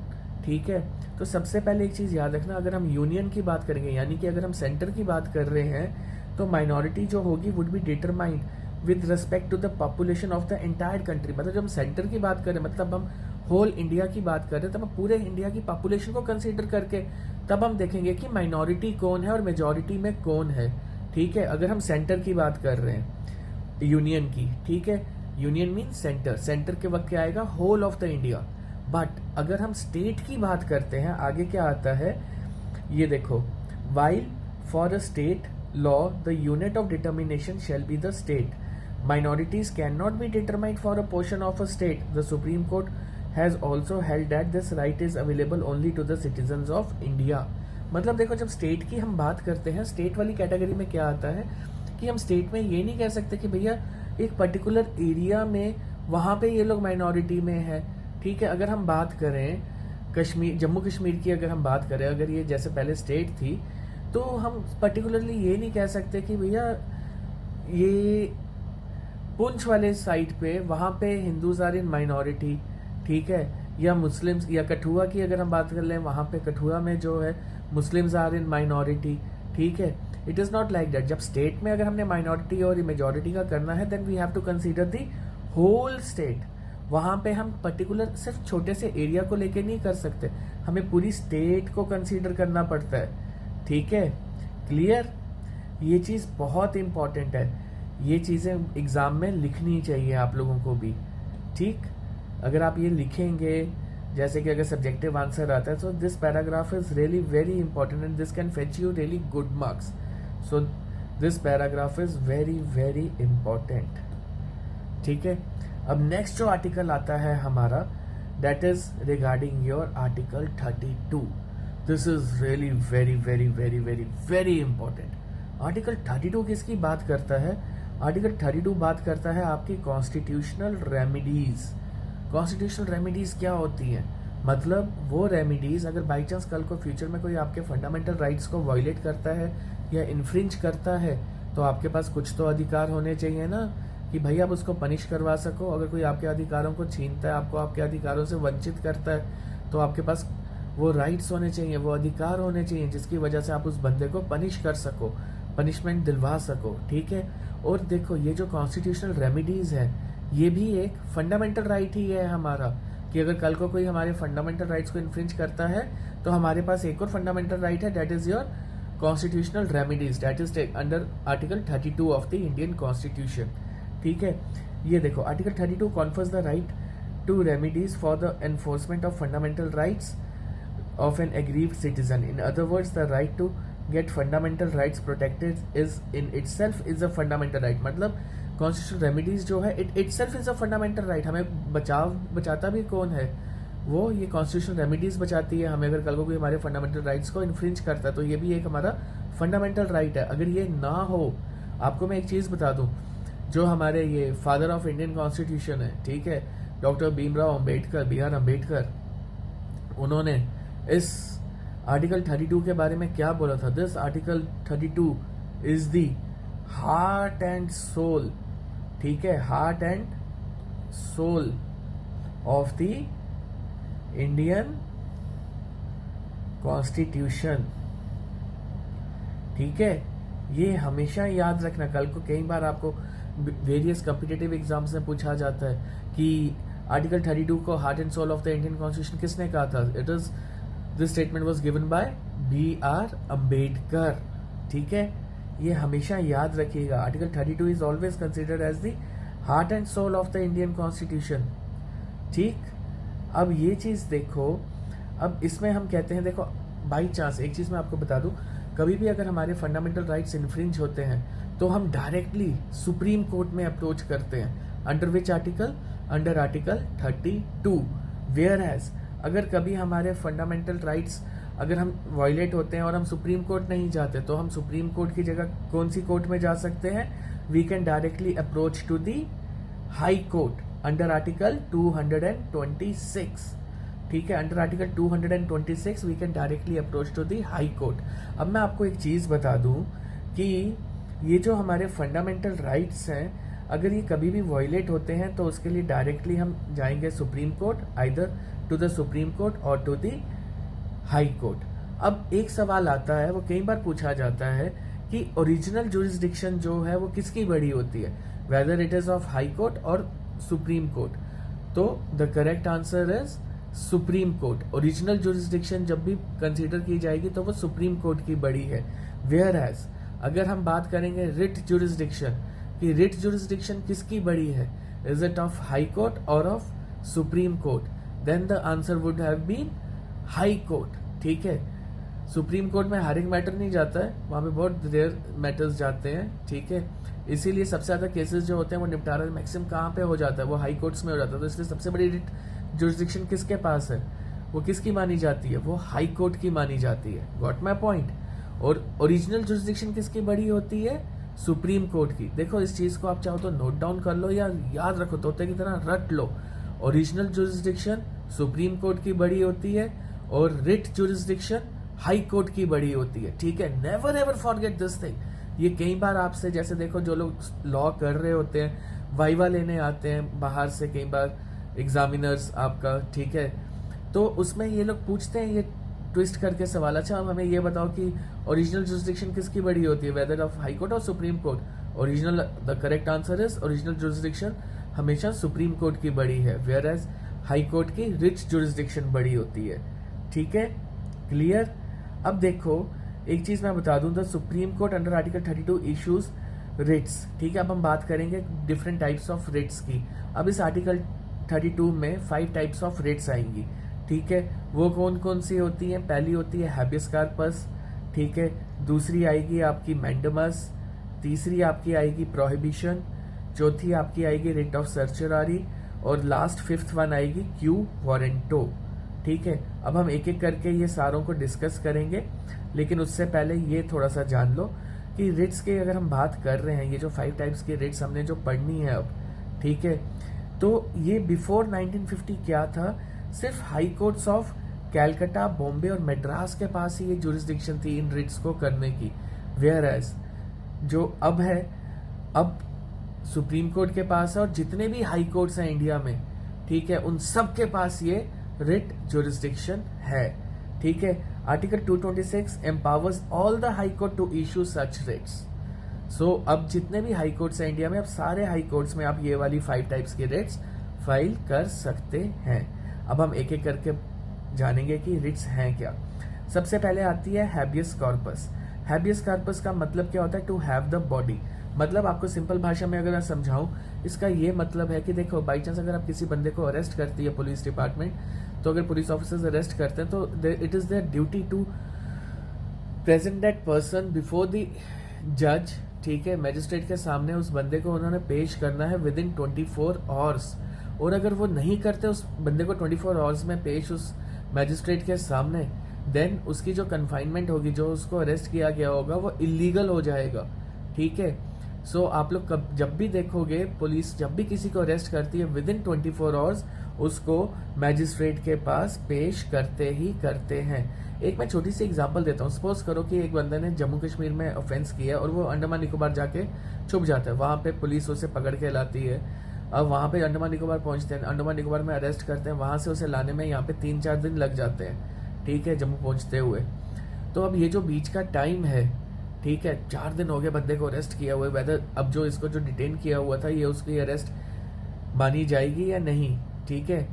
ठीक है, तो सबसे पहले एक चीज़ याद रखना, अगर हम यूनियन की बात करेंगे, यानी कि अगर हम सेंटर की बात कर रहे हैं, तो माइनॉरिटी जो होगी would be determined with respect to the population of the entire country. मतलब जब हम सेंटर की बात करें, मतलब हम होल इंडिया की बात कर रहे हैं, तब हम पूरे इंडिया की पॉपुलेशन को कंसीडर करके तब हम देखेंगे कि माइनॉरिटी कौन है और मेजॉरिटी में कौन है, ठीक है। अगर हम सेंटर की बात कर रहे हैं, यूनियन की, ठीक है, यूनियन मीन सेंटर, सेंटर के वक्त क्या आएगा, whole of the India. But अगर हम स्टेट की बात करते हैं, आगे क्या आता है, ये देखो, while for a state law the unit of determination shall be the state, minorities cannot be determined for a portion of a state. The Supreme Court has also held that this right is available only to the citizens of India. मतलब देखो, जब स्टेट की हम बात करते हैं, स्टेट वाली कैटेगरी में क्या आता है कि हम स्टेट में ये नहीं कह सकते कि भैया एक पर्टिकुलर एरिया में वहाँ पे ये लोग माइनॉरिटी में है, ठीक है। अगर हम बात करें कश्मीर, जम्मू कश्मीर की अगर हम बात करें, अगर ये जैसे पहले स्टेट थी, तो हम पर्टिकुलरली ये नहीं कह सकते कि भैया ये पुंछ वाले साइड पे वहाँ पे हिंदूज आर इन माइनॉरिटी, ठीक है, या मुस्लिम्स, या कठुआ की अगर हम बात कर लें, वहाँ पे कठुआ में जो है मुस्लिम्स आर इन माइनॉरिटी, ठीक है। It is not like that. जब स्टेट में अगर हमने माइनॉरिटी और मेजॉरिटी का करना है, then we have to consider the whole state. वहाँ पे हम पर्टिकुलर सिर्फ छोटे से एरिया को लेके नहीं कर सकते, हमें पूरी स्टेट को कंसीडर करना पड़ता है, ठीक है। क्लियर? ये चीज़ बहुत इंपॉर्टेंट है, ये चीज़ें एग्ज़ाम में लिखनी चाहिए आप लोगों को भी, ठीक। अगर आप ये लिखेंगे, जैसे कि अगर सब्जेक्टिव आंसर आता है, so this paragraph is really very important and this can fetch you really good marks. So this paragraph is very very important, ठीक है। अब नेक्स्ट जो आर्टिकल आता है हमारा, that is regarding your article 32। This is really very very very very very important. Article 32 किसकी बात करता है? आर्टिकल 32 बात करता है आपकी कॉन्स्टिट्यूशनल रेमिडीज। कॉन्स्टिट्यूशनल रेमिडीज क्या होती हैं? मतलब वो रेमिडीज, अगर बाई चांस कल को फ्यूचर में कोई आपके फंडामेंटल राइट्स को वायलेट करता है या इन्फ्रिंज करता है, तो आपके पास कुछ तो अधिकार होने चाहिए ना, कि भाई आप उसको पनिश करवा सको। अगर कोई आपके अधिकारों को छीनता है, आपको आपके अधिकारों से वंचित करता है, तो आपके पास वो राइट्स होने चाहिए, वो अधिकार होने चाहिए, जिसकी वजह से आप उस बंदे को पनिश कर सको, पनिशमेंट दिलवा सको, ठीक है। और देखो, ये जो कॉन्स्टिट्यूशनल रेमिडीज है, ये भी एक फंडामेंटल राइट ही है हमारा, कि अगर कल को कोई हमारे फंडामेंटल राइट्स को इन्फ्रिंज करता है, तो हमारे पास एक और फंडामेंटल राइट है, that is your constitutional remedies, that is under article 32 of the Indian constitution, ठीक है। ये देखो, article 32 confers the right to remedies for the enforcement of fundamental rights of an aggrieved citizen. In other words, the right to get fundamental rights protected is in itself is a fundamental right. मतलब constitutional remedies जो है it itself is a fundamental right. हमें बचाता भी कौन है? वो ये constitutional remedies बचाती है हमें। अगर कल को कोई हमारे fundamental rights को infringe करता है, तो ये भी एक हमारा fundamental right है। अगर ये ना हो, आपको मैं एक चीज़ बता दूँ, जो हमारे ये फादर ऑफ इंडियन कॉन्स्टिट्यूशन है, ठीक है, डॉक्टर भीमराव अम्बेडकर, B.R. अम्बेडकर, उन्होंने इस आर्टिकल 32 के बारे में क्या बोला था? This article 32 is the heart and soul, ठीक है, heart and soul of the Indian constitution, ठीक है। ये हमेशा याद रखना, कल को कई बार आपको वेरियस कॉम्पिटिटिव एग्जाम्स में पूछा जाता है कि आर्टिकल 32 को heart and soul of the Indian constitution किसने कहा था? It is this statement was given by B.R. Ambedkar, ठीक है। ये हमेशा याद रखिएगा, article 32 is always considered as the heart and soul of the Indian constitution. ठीक, अब ये चीज़ देखो, अब इसमें हम कहते हैं, देखो बाई चांस एक चीज़ मैं आपको बता दूं, कभी भी अगर हमारे फंडामेंटल राइट्स इन्फ्रिंज होते हैं तो हम डायरेक्टली सुप्रीम कोर्ट में अप्रोच करते हैं। Under which article? Under article 32। Whereas अगर कभी हमारे फंडामेंटल राइट्स अगर हम वायलेट होते हैं और हम सुप्रीम कोर्ट नहीं जाते, तो हम सुप्रीम कोर्ट की जगह कौन सी कोर्ट में जा सकते हैं? We can directly approach to the High Court under article 226। ठीक है, under article 226 we can directly approach to the High Court. अब मैं आपको एक चीज़ बता दूं कि ये जो हमारे फंडामेंटल राइट्स हैं, अगर ये कभी भी वायलेट होते हैं तो उसके लिए डायरेक्टली हम जाएंगे Supreme Court, either to the Supreme Court और टू दी हाई कोर्ट। अब एक सवाल आता है, वो कई बार पूछा जाता है कि ओरिजिनल जुरिस्डिक्शन जो है वो किसकी बड़ी होती है, whether it is of high court और सुप्रीम कोर्ट। तो the correct answer is supreme court. Original jurisdiction जब भी कंसीडर की जाएगी तो वो सुप्रीम कोर्ट की बड़ी है। वेयर एज अगर हम बात करेंगे रिट जुरिस्डिक्शन, कि रिट जुरिस्डिक्शन किसकी बड़ी है, is it of high court और of supreme court, then the answer would have been high court. ठीक है, सुप्रीम कोर्ट में हर एक मैटर नहीं जाता है, वहां पे बहुत रेयर मैटर्स जाते हैं। ठीक है, इसीलिए सबसे ज्यादा केसेस जो होते हैं वो निपटारा मैक्सिमम कहाँ पे हो जाता है, वो हाई कोर्ट्स में हो जाता है। तो इसलिए सबसे बड़ी रिट जुरिस्डिक्शन किसके पास है, वो किसकी मानी जाती है, वो हाई कोर्ट की मानी जाती है। Got my point. और ओरिजिनल जुरिस्डिक्शन किसकी बड़ी होती है, सुप्रीम कोर्ट की। देखो इस चीज को आप चाहो तो नोट डाउन कर लो या याद रखो, तोते की तरह रट लो। ओरिजिनल जुरिस्डिक्शन सुप्रीम कोर्ट की बड़ी होती है और रिट जुरिस्डिक्शन हाई कोर्ट की बड़ी होती है। ठीक है, never ever forget this thing. ये कई बार आपसे, जैसे देखो जो लोग लॉ कर रहे होते हैं, वाइवा लेने आते हैं बाहर से कई बार एग्जामिनर्स आपका, ठीक है, तो उसमें ये लोग पूछते हैं ये ट्विस्ट करके सवाल, अच्छा हमें ये बताओ कि ओरिजिनल जुरिस्डिक्शन किसकी बड़ी होती है, वेदर ऑफ हाई कोर्ट और supreme court. Original, the correct answer is original jurisdiction हमेशा सुप्रीम कोर्ट की बड़ी है, वेयर एज हाई कोर्ट की रिच जुरिस्डिक्शन बड़ी होती है। ठीक है, क्लियर। अब देखो एक चीज मैं बता दूं, the Supreme Court under article 32 issues writs. ठीक है, अब हम बात करेंगे डिफरेंट टाइप्स ऑफ रिट्स की। अब इस आर्टिकल 32 में 5 टाइप्स ऑफ रिट्स आएंगी। ठीक है, वो कौन कौन सी होती हैं? पहली होती है हैबियस कार्पस। ठीक है, दूसरी आएगी आपकी मैंडमस, तीसरी आपकी आएगी प्रोहिबिशन, चौथी आपकी आएगी रिट ऑफ सर्चरारी और लास्ट 5th वन आएगी क्यू वारंटो। ठीक है, अब हम एक एक करके ये सारों को डिस्कस करेंगे, लेकिन उससे पहले ये थोड़ा सा जान लो कि रिट्स के अगर हम बात कर रहे हैं, ये जो 5 टाइप्स की रिट्स हमने जो पढ़नी है अब, ठीक है, तो ये बिफोर 1950 क्या था, सिर्फ high courts of Calcutta, Bombay और मद्रास के पास ही ये जुरिस्डिक्शन थी इन रिट्स को करने की। वेयर एज जो अब है, अब सुप्रीम कोर्ट के पास है और जितने भी हाई कोर्ट्स हैं इंडिया में, ठीक है, उन सब के पास ये रिट जुरिस्डिक्शन है। ठीक है, article 226 empowers all the high court to issue such writs. So अब जितने भी हाई कोर्ट्स हैं इंडिया में, अब सारे हाई कोर्ट्स में आप ये वाली 5 टाइप्स की रिट्स फाइल कर सकते हैं। अब हम एक एक करके जानेंगे कि रिट्स हैं क्या। सबसे पहले आती है हैबियस कॉर्पस। हैबियस कॉर्पस का मतलब क्या होता है? To have the body. मतलब आपको सिंपल भाषा में अगर मैं समझाऊं, इसका ये मतलब है कि देखो बाई चांस अगर आप किसी बंदे को अरेस्ट करती है पुलिस डिपार्टमेंट, तो अगर पुलिस ऑफिसर्स अरेस्ट करते हैं तो it is their duty to present that person before the जज। ठीक है, मैजिस्ट्रेट के सामने उस बंदे को उन्होंने पेश करना है विद इन 24 आवर्स। और अगर वो नहीं करते उस बंदे को 24 आवर्स में पेश उस मैजिस्ट्रेट के सामने, देन उसकी जो कन्फाइनमेंट होगी, जो उसको अरेस्ट किया गया होगा, वो इलीगल हो जाएगा। ठीक है, सो आप लोग जब भी देखोगे पुलिस जब भी किसी को अरेस्ट करती है विद इन 24 आवर्स उसको मैजिस्ट्रेट के पास पेश करते ही करते हैं। एक मैं छोटी सी एग्जांपल देता हूँ। सपोज करो कि एक बंदे ने जम्मू कश्मीर में ऑफेंस किया और वो अंडमान निकोबार जाके छुप जाता है, वहां पे पुलिस उसे पकड़ के लाती है। अब वहां पे अंडमान निकोबार पहुंचते हैं, अंडमान निकोबार में अरेस्ट करते हैं, वहां से उसे लाने में यहाँ पे 3-4 दिन लग जाते हैं। ठीक है, जम्मू पहुंचते हुए। तो अब ये जो बीच का टाइम है, ठीक है, 4 दिन हो गए बंदे को अरेस्ट किया हुआ है, वेदर अब जो इसको जो डिटेन किया हुआ था ये उसकी अरेस्ट मानी जाएगी या नहीं। ठीक है,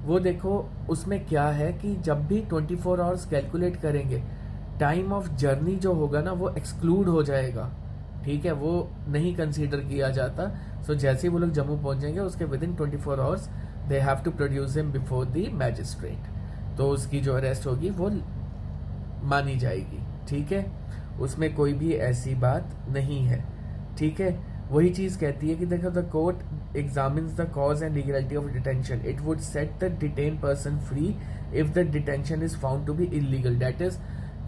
वो देखो उसमें क्या है कि जब भी 24 आवर्स कैलकुलेट करेंगे, टाइम ऑफ जर्नी जो होगा ना वो एक्सक्लूड हो जाएगा, ठीक है, वो नहीं कंसीडर किया जाता। सो जैसे ही वो लोग जम्मू पहुंच जाएंगे उसके within 24 hours they have to produce him before the magistrate, तो उसकी जो अरेस्ट होगी वो मानी जाएगी, ठीक है, उसमें कोई भी ऐसी बात नहीं है, ठीक है। वही चीज कहती है कि देखो the court examines the cause and legality of detention, it would set the detain person free if the detention is found to be illegal, that is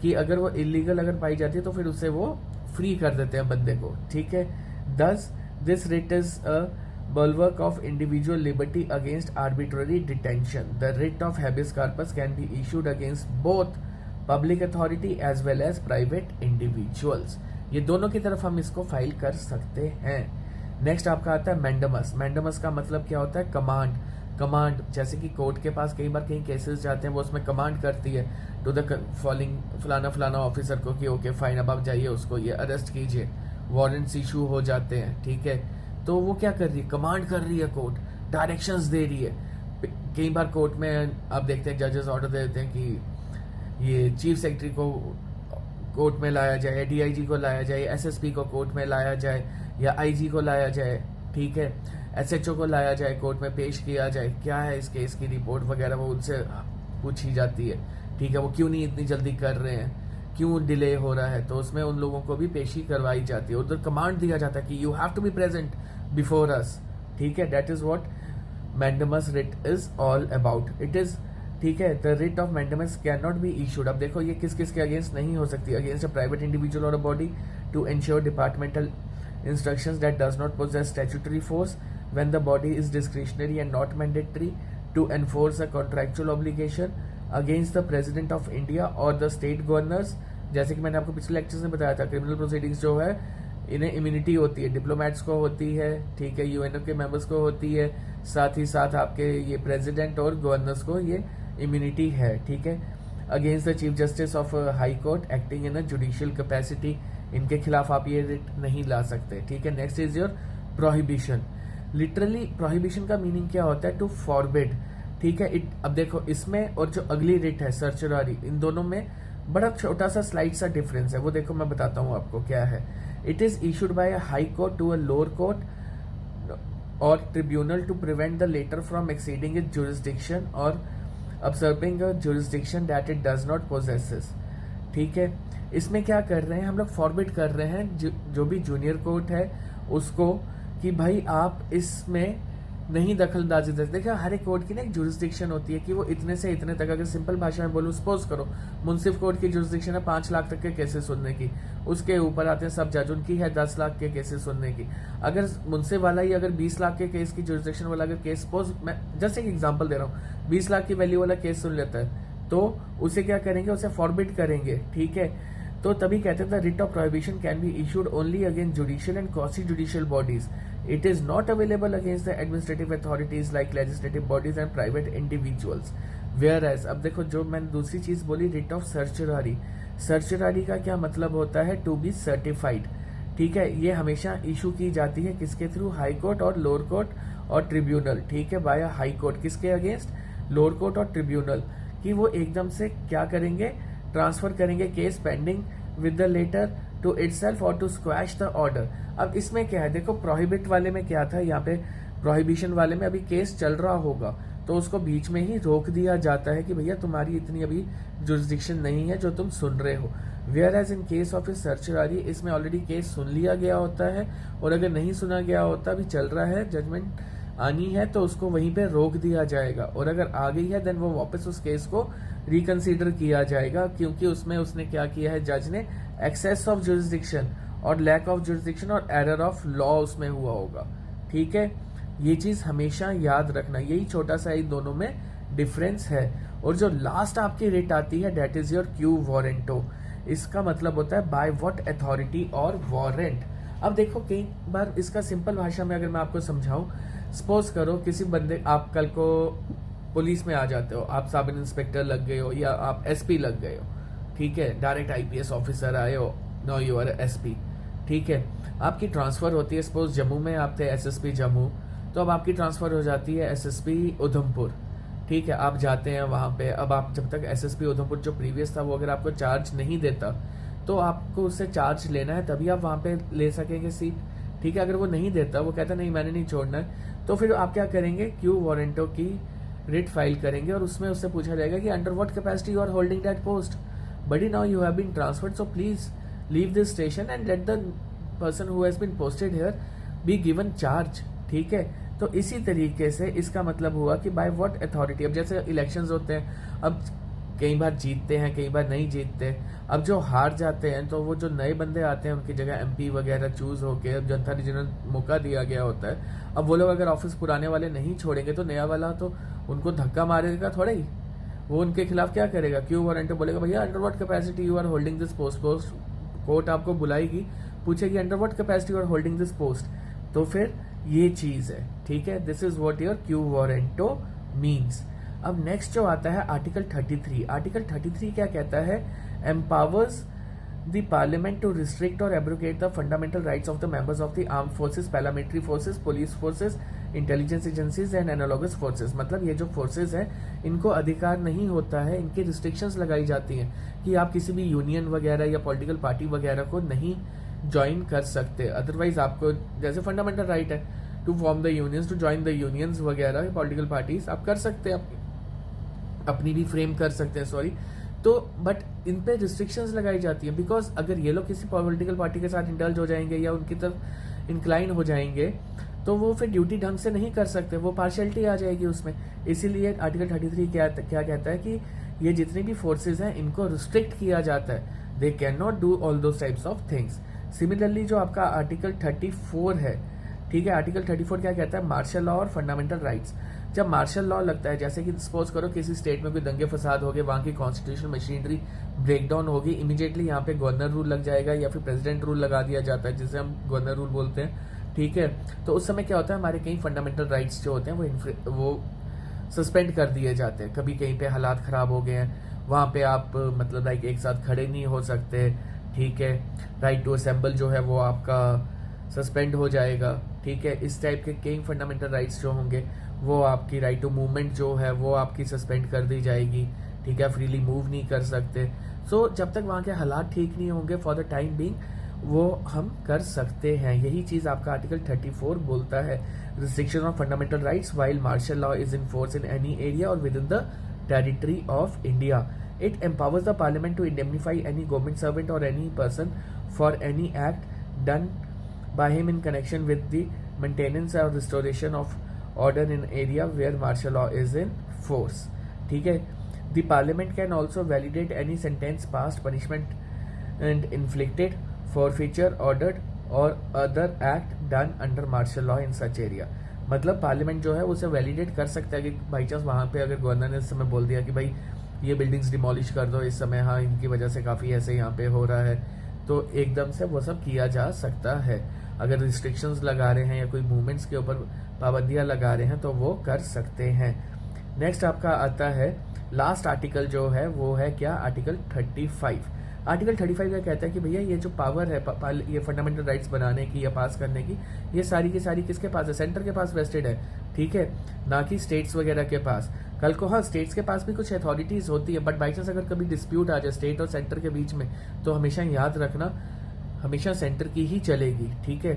कि अगर वो इलीगल अगर पाई जाती है तो फिर उसे वो फ्री कर देते हैं बंदे को, ठीक है। दस this writ is a bulwark of individual liberty against arbitrary detention. The writ of habeas corpus can be issued against both public authority as well as private individuals. ये दोनों की तरफ हम इसको फाइल कर सकते हैं। नेक्स्ट आपका आता है मैंडमस। मैंडमस का मतलब क्या होता है? कमांड। कमांड जैसे कि कोर्ट के पास कई बार कई केसेस जाते हैं, वो उसमें कमांड करती है टू द फॉलोइंग फलाना फलाना ऑफिसर को कि ओके फाइन अब आप जाइए उसको ये अरेस्ट कीजिए, वारंट्स इशू हो जाते हैं, ठीक है। तो वो क्या कर रही है? कमांड कर रही है, कोर्ट डायरेक्शंस दे रही है। कई बार कोर्ट में आप देखते हैं जजेस ऑर्डर दे देते हैं कि ये चीफ सेक्रेटरी को कोर्ट में लाया जाए, डीआईजी को लाया जाए, एसएसपी को कोर्ट में लाया जाए या आईजी को लाया जाए, ठीक है, एसएचओ को लाया जाए, कोर्ट में पेश किया जाए, क्या है इस केस की रिपोर्ट वगैरह वो उनसे पूछी जाती है, ठीक है, वो क्यों नहीं इतनी जल्दी कर रहे हैं, क्यों डिले हो रहा है, तो उसमें उन लोगों को भी पेशी करवाई जाती है। उधर कमांड दिया जाता है कि you have to be present before us, ठीक है। That is what mandamus writ is all about. It is, ठीक है, the writ of mandamus can not be issued. अब देखो ये किस किस के अगेंस्ट नहीं हो सकती? अगेंस्ट अ प्राइवेट इंडिविजुअल और a body to ensure departmental instructions that does not possess statutory force when the body is discretionary and not mandatory, to enforce a contractual obligation against the president of India और द स्टेट गवर्नर्स। जैसे कि मैंने आपको पिछले लेक्चर्स में बताया था, क्रिमिनल प्रोसीडिंग्स जो है इन्हें इम्यूनिटी होती है, डिप्लोमेट्स को होती है, ठीक है, यूएनओ के मेंबर्स को होती है, साथ ही साथ आपके ये प्रेसिडेंट और गवर्नर्स को ये इम्यूनिटी है, ठीक है। Against the chief justice of high court acting in a judicial capacity, इनके खिलाफ आप ये रिट नहीं ला सकते, ठीक है। Next is your prohibition. Literally prohibition का मीनिंग क्या होता है? टू फॉरबिड, ठीक है। अब देखो इसमें और जो अगली रिट है सर्चुरारी, इन दोनों में बड़ा छोटा सा स्लाइड सा डिफरेंस है, वो देखो मैं बताता हूँ आपको क्या है। It is issued by a high court to a lower court और tribunal to prevent the latter from exceeding it jurisdiction और observing a jurisdiction that it does not possesses, ठीक है। इसमें क्या कर रहे हैं हम लोग? फॉरबिड कर रहे हैं जो भी जूनियर कोर्ट है उसको कि भाई आप इसमें नहीं दखलंदाजी दे। देखिए हर एक कोर्ट की ना एक जुरिस्डिक्शन होती है कि वो इतने से इतने तक, अगर सिंपल भाषा में बोलूँ, सपोज करो मुंसिफ कोर्ट की जुरिस्डिक्शन है 5 लाख तक के केसेस सुनने की, उसके ऊपर आते हैं सब जज, उनकी है 10 लाख के केसेस सुनने की। अगर मुंसिफ वाला ही अगर 20 लाख के केस की जुरिस्डिक्शन वाला अगर केस, सपोज मैं जस्ट एक एग्जाम्पल दे रहा हूँ, 20 लाख की वैल्यू वाला केस सुन लेता है तो उसे क्या करेंगे? उसे फॉरबिड करेंगे, ठीक है। तो तभी कहते हैं the writ of prohibition can be issued only against judicial and quasi judicial bodies. It is not available against the administrative authorities like legislative bodies and private individuals. Whereas, अब देखो जो मैंने दूसरी चीज बोली, रिट ऑफ सर्चुरारी। सर्चुरारी का क्या मतलब होता है? टू बी सर्टिफाइड, ठीक है। ये हमेशा इशू की जाती है किसके थ्रू? हाई कोर्ट और लोअर कोर्ट और ट्रिब्यूनल, ठीक है, बाय हाई कोर्ट किसके अगेंस्ट? लोअर कोर्ट और ट्रिब्यूनल, कि वो एकदम से क्या करेंगे? ट्रांसफर करेंगे case pending with the letter to itself और टू स्क्वैश द ऑर्डर। अब इसमें क्या है? देखो प्रोहिबिट वाले में क्या था, यहाँ पे प्रोहिबिशन वाले में अभी केस चल रहा होगा तो उसको बीच में ही रोक दिया जाता है कि भैया तुम्हारी इतनी अभी जुरिस्डिक्शन नहीं है जो तुम सुन रहे हो। Whereas in case of a certiorari, इसमें ऑलरेडी केस सुन लिया गया होता है और अगर नहीं सुना गया होता, अभी चल रहा है, जजमेंट आनी है तो उसको वहीं पे रोक दिया जाएगा, और अगर आ गई है देन वो वापस उस केस को रिकंसीडर किया जाएगा, क्योंकि उसमें उसने क्या किया है? जज ने एक्सेस ऑफ जुरिस्डिक्शन और लैक ऑफ जुरिस्डिक्शन और एरर ऑफ लॉ उसमें हुआ होगा, ठीक है। ये चीज हमेशा याद रखना, यही छोटा सा इन दोनों में डिफरेंस है। और जो लास्ट आपकी रिट आती है that is your quo warranto. इसका मतलब होता है बाय व्हाट अथॉरिटी और वारंट। अब देखो कई बार इसका सिंपल भाषा में अगर मैं आपको समझाऊं, सपोज करो किसी बंदे, आप कल को पुलिस में आ जाते हो, आप सब इंस्पेक्टर लग गए हो या आप एसपी लग गए हो, ठीक है, डायरेक्ट आईपीएस ऑफिसर आए हो, नो यू आर एसपी, ठीक है। आपकी ट्रांसफर होती है, सपोज जम्मू में आप थे एसएसपी जम्मू, तो अब आपकी ट्रांसफर हो जाती है एसएसपी उधमपुर, ठीक है, आप जाते हैं वहाँ पे। अब आप जब तक एसएसपी उधमपुर जो प्रीवियस था वो अगर आपको चार्ज नहीं देता तो आपको उससे चार्ज लेना है, तभी आप वहाँ पे ले सकेंगे सीट। ठीक है, अगर वो नहीं देता, वो कहता नहीं मैंने नहीं छोड़ना है, तो फिर आप क्या करेंगे, क्यू वारंटो की रिट फाइल करेंगे और उसमें उससे पूछा जाएगा कि under what capacity you are holding that post, buddy now you have been transferred, so please leave this station and let the person who has been posted here be given charge. ठीक है, तो इसी तरीके से इसका मतलब हुआ कि बाय व्हाट अथॉरिटी। अब जैसे इलेक्शंस होते हैं, अब कई बार जीतते हैं, कई बार नहीं जीतते। अब जो हार जाते हैं तो वो जो नए बंदे आते हैं उनकी जगह एमपी वगैरह चूज होके, अब जनता ने जिन्हें मौका दिया गया होता है, अब वो लोग अगर ऑफिस पुराने वाले नहीं छोड़ेंगे तो नया वाला तो उनको धक्का मारेगा थोड़ा ही, वो उनके खिलाफ क्या करेगा, क्यों वारंट बोलेगा भैया under what capacity you are holding this post. Court आपको बुलाएगी, पूछेगी under what capacity you are holding this post, तो फिर ये चीज है। ठीक है, this is what your quo warranto means. अब नेक्स्ट जो आता है आर्टिकल 33। आर्टिकल 33 क्या कहता है, empowers the parliament to restrict और abrogate the fundamental rights of the members of the arm forces, paramilitary forces, police forces, intelligence agencies and analogous forces. मतलब ये जो फोर्सेस हैं इनको अधिकार नहीं होता है, इनकी रिस्ट्रिक्शंस लगाई जाती हैं कि आप किसी भी यूनियन वगैरह या पॉलिटिकल पार्टी वगैरह को नहीं ज्वाइन कर सकते। अदरवाइज आपको जैसे फंडामेंटल राइट है to form the unions, to join the unions वगैरह, पॉलिटिकल पार्टीज आप कर सकते हैं, अपनी भी फ्रेम कर सकते हैं, सॉरी। तो बट इन पे रिस्ट्रिक्शंस लगाई जाती है, बिकॉज अगर ये लोग किसी पॉलिटिकल पार्टी के साथ इंडल्ज हो जाएंगे या उनकी तरफ इंक्लाइन हो जाएंगे तो वो फिर ड्यूटी ढंग से नहीं कर सकते, वो पार्शियलिटी आ जाएगी उसमें। इसीलिए आर्टिकल 33 क्या कहता है कि ये जितनी भी फोर्सेज हैं इनको रिस्ट्रिक्ट किया जाता है, दे can not do all those types of things. Similarly जो आपका आर्टिकल 34 है, ठीक है, आर्टिकल 34 क्या कहता है, मार्शल लॉ और फंडामेंटल राइट्स। जब मार्शल लॉ लगता है, जैसे कि सपोज करो किसी स्टेट में कोई दंगे फसाद हो गए, वहां की कॉन्स्टिट्यूशन मशीनरी ब्रेकडाउन होगी, इमीडिएटली यहाँ पे गवर्नर रूल लग जाएगा या फिर प्रेसिडेंट रूल लगा दिया जाता है, जिसे हम गवर्नर रूल बोलते हैं। ठीक है, तो उस समय क्या होता है, हमारे कई फंडामेंटल राइट्स जो होते हैं वो सस्पेंड कर दिए जाते हैं। कभी कहीं पे हालात खराब हो गए हैं, वहां पे आप मतलब लाइक एक साथ खड़े नहीं हो सकते। ठीक है, राइट टू असेंबल जो है वो आपका सस्पेंड हो जाएगा। ठीक है, इस टाइप के कई फंडामेंटल राइट्स जो होंगे वो आपकी राइट टू मूवमेंट जो है वो आपकी सस्पेंड कर दी जाएगी। ठीक है, फ्रीली मूव नहीं कर सकते। सो जब तक वहाँ के हालात ठीक नहीं होंगे फॉर द टाइम बीइंग वो हम कर सकते हैं। यही चीज आपका आर्टिकल 34 बोलता है, restriction of fundamental rights while martial law is in force in any area और within the territory of India. It empowers the parliament to indemnify any government servant or any person for any act done by him in connection with the maintenance or restoration of order in area where martial law is in force. ठीक है, the parliament can also validate any sentence passed, punishment and inflicted, forfeiture ordered or other act done under martial law in such area. मतलब पार्लियामेंट जो है उसे वैलिडेट कर सकता है कि बाई चांस वहाँ पे अगर गवर्नर ने इस समय बोल दिया कि भाई ये बिल्डिंग्स डिमोलिश कर दो इस समय, हाँ इनकी वजह से काफ़ी ऐसे यहाँ पे हो रहा है, तो एकदम से वो सब किया जा सकता है। अगर रिस्ट्रिक्शंस लगा रहे हैं या कोई मूवमेंट्स के ऊपर पाबंदियाँ लगा रहे हैं तो वो कर सकते हैं। नेक्स्ट आपका आता है लास्ट आर्टिकल जो है वो है क्या, आर्टिकल 35। आर्टिकल 35 का कहता है कि भैया ये जो पावर है ये फंडामेंटल राइट्स बनाने की या पास करने की, ये सारी की सारी किसके पास है, सेंटर के पास वेस्टेड है। ठीक है, ना कि स्टेट्स वगैरह के पास। कल को हाँ स्टेट्स के पास भी कुछ अथॉरिटीज होती है, बट बाई चांस अगर कभी डिस्प्यूट आ जाए स्टेट और सेंटर के बीच में तो हमेशा याद रखना हमेशा सेंटर की ही चलेगी। ठीक है,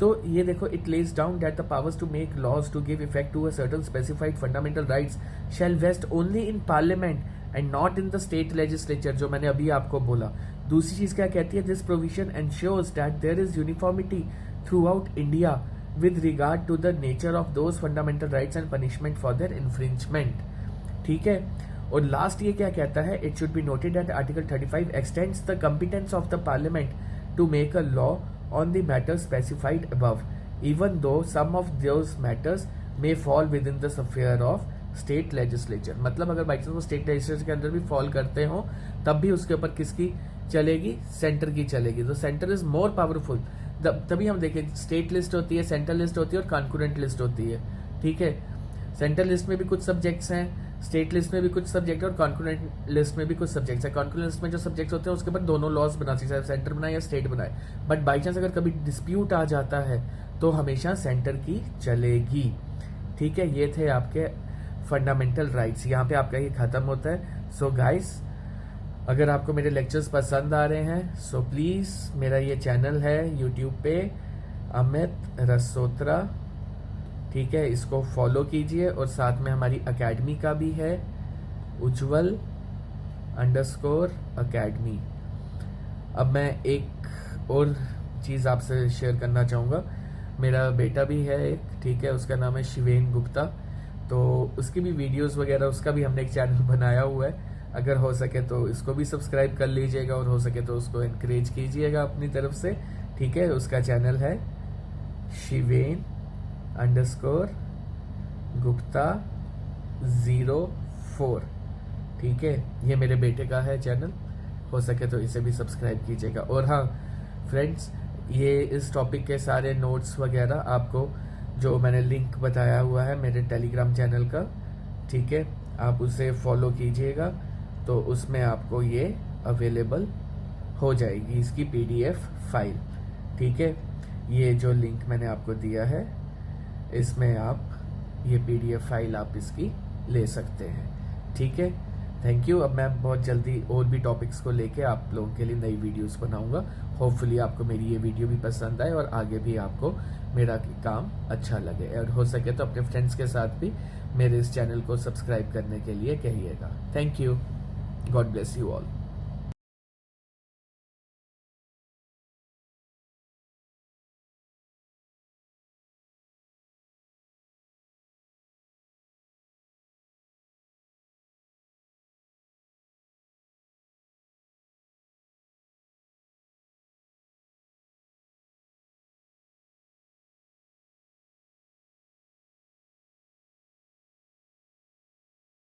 तो ये देखो, it lays down that the powers to make laws to give effect to a certain specified fundamental rights shall vest only in Parliament and not in the state legislature, जो मैंने अभी आपको बोला। दूसरी चीज क्या कहती है, this provision ensures that there is uniformity throughout India with regard to the nature of those fundamental rights and punishment for their infringement. ठीक है, और लास्ट ये क्या कहता है, it should be noted that Article 35 extends the competence of the Parliament to make a law on the matters specified above, even though some of those matters may fall within the sphere of state legislature. मतलब अगर बाई चांस वो स्टेट लेजिस्लेचर के अंदर भी फॉल करते हो तब भी उसके ऊपर किसकी चलेगी, सेंटर की चलेगी। तो सेंटर इज मोर पावरफुल। तभी हम देखें स्टेट लिस्ट होती है, सेंट्रल लिस्ट होती है और कॉन्करेंट लिस्ट होती है। ठीक है, सेंट्रल लिस्ट में भी कुछ सब्जेक्ट्स हैं, स्टेट लिस्ट में भी कुछ सब्जेक्ट है और कॉन्करेंट लिस्ट में भी कुछ सब्जेक्ट्स है। कॉन्करेंट लिस्ट में जो सब्जेक्ट्स होते हैं उसके ऊपर दोनों लॉज बना सकते हैं, सेंटर बनाए या स्टेट बनाए। बट बाई चांस अगर कभी डिस्प्यूट आ जाता है तो हमेशा सेंटर की चलेगी। ठीक है, ये थे आपके फंडामेंटल राइट्स, यहाँ पे आपका ये ख़त्म होता है। सो गाइस, अगर आपको मेरे लेक्चर्स पसंद आ रहे हैं सो प्लीज़ मेरा ये चैनल है यूट्यूब पे अमित रसोत्रा, ठीक है, इसको फॉलो कीजिए। और साथ में हमारी अकेडमी का भी है, उज्जवल _अकेडमी। अब मैं एक और चीज़ आपसे शेयर करना चाहूँगा। मेरा बेटा भी है एक, ठीक है, उसका नाम है शिवेन गुप्ता, तो उसकी भी वीडियोस वगैरह, उसका भी हमने एक चैनल बनाया हुआ है। अगर हो सके तो इसको भी सब्सक्राइब कर लीजिएगा और हो सके तो उसको इनकरेज कीजिएगा अपनी तरफ से, ठीक है। उसका चैनल है शिवेन _गुप्ता 04, ठीक है। ये मेरे बेटे का है चैनल, हो सके तो इसे भी सब्सक्राइब कीजिएगा। और हाँ फ्रेंड्स, ये इस टॉपिक के सारे नोट्स वगैरह आपको, जो मैंने लिंक बताया हुआ है मेरे टेलीग्राम चैनल का, ठीक है, आप उसे फॉलो कीजिएगा तो उसमें आपको ये अवेलेबल हो जाएगी, इसकी PDF फाइल, ठीक है। ये जो लिंक मैंने आपको दिया है इसमें आप ये PDF फाइल आप इसकी ले सकते हैं, ठीक है। Thank you. अब मैं बहुत जल्दी और भी टॉपिक्स को लेके आप लोगों के लिए नई वीडियोस बनाऊंगा। होपफुली आपको मेरी ये वीडियो भी पसंद आए और आगे भी आपको मेरा काम अच्छा लगे, और हो सके तो अपने फ्रेंड्स के साथ भी मेरे इस चैनल को सब्सक्राइब करने के लिए कहिएगा। Thank you. God bless you all.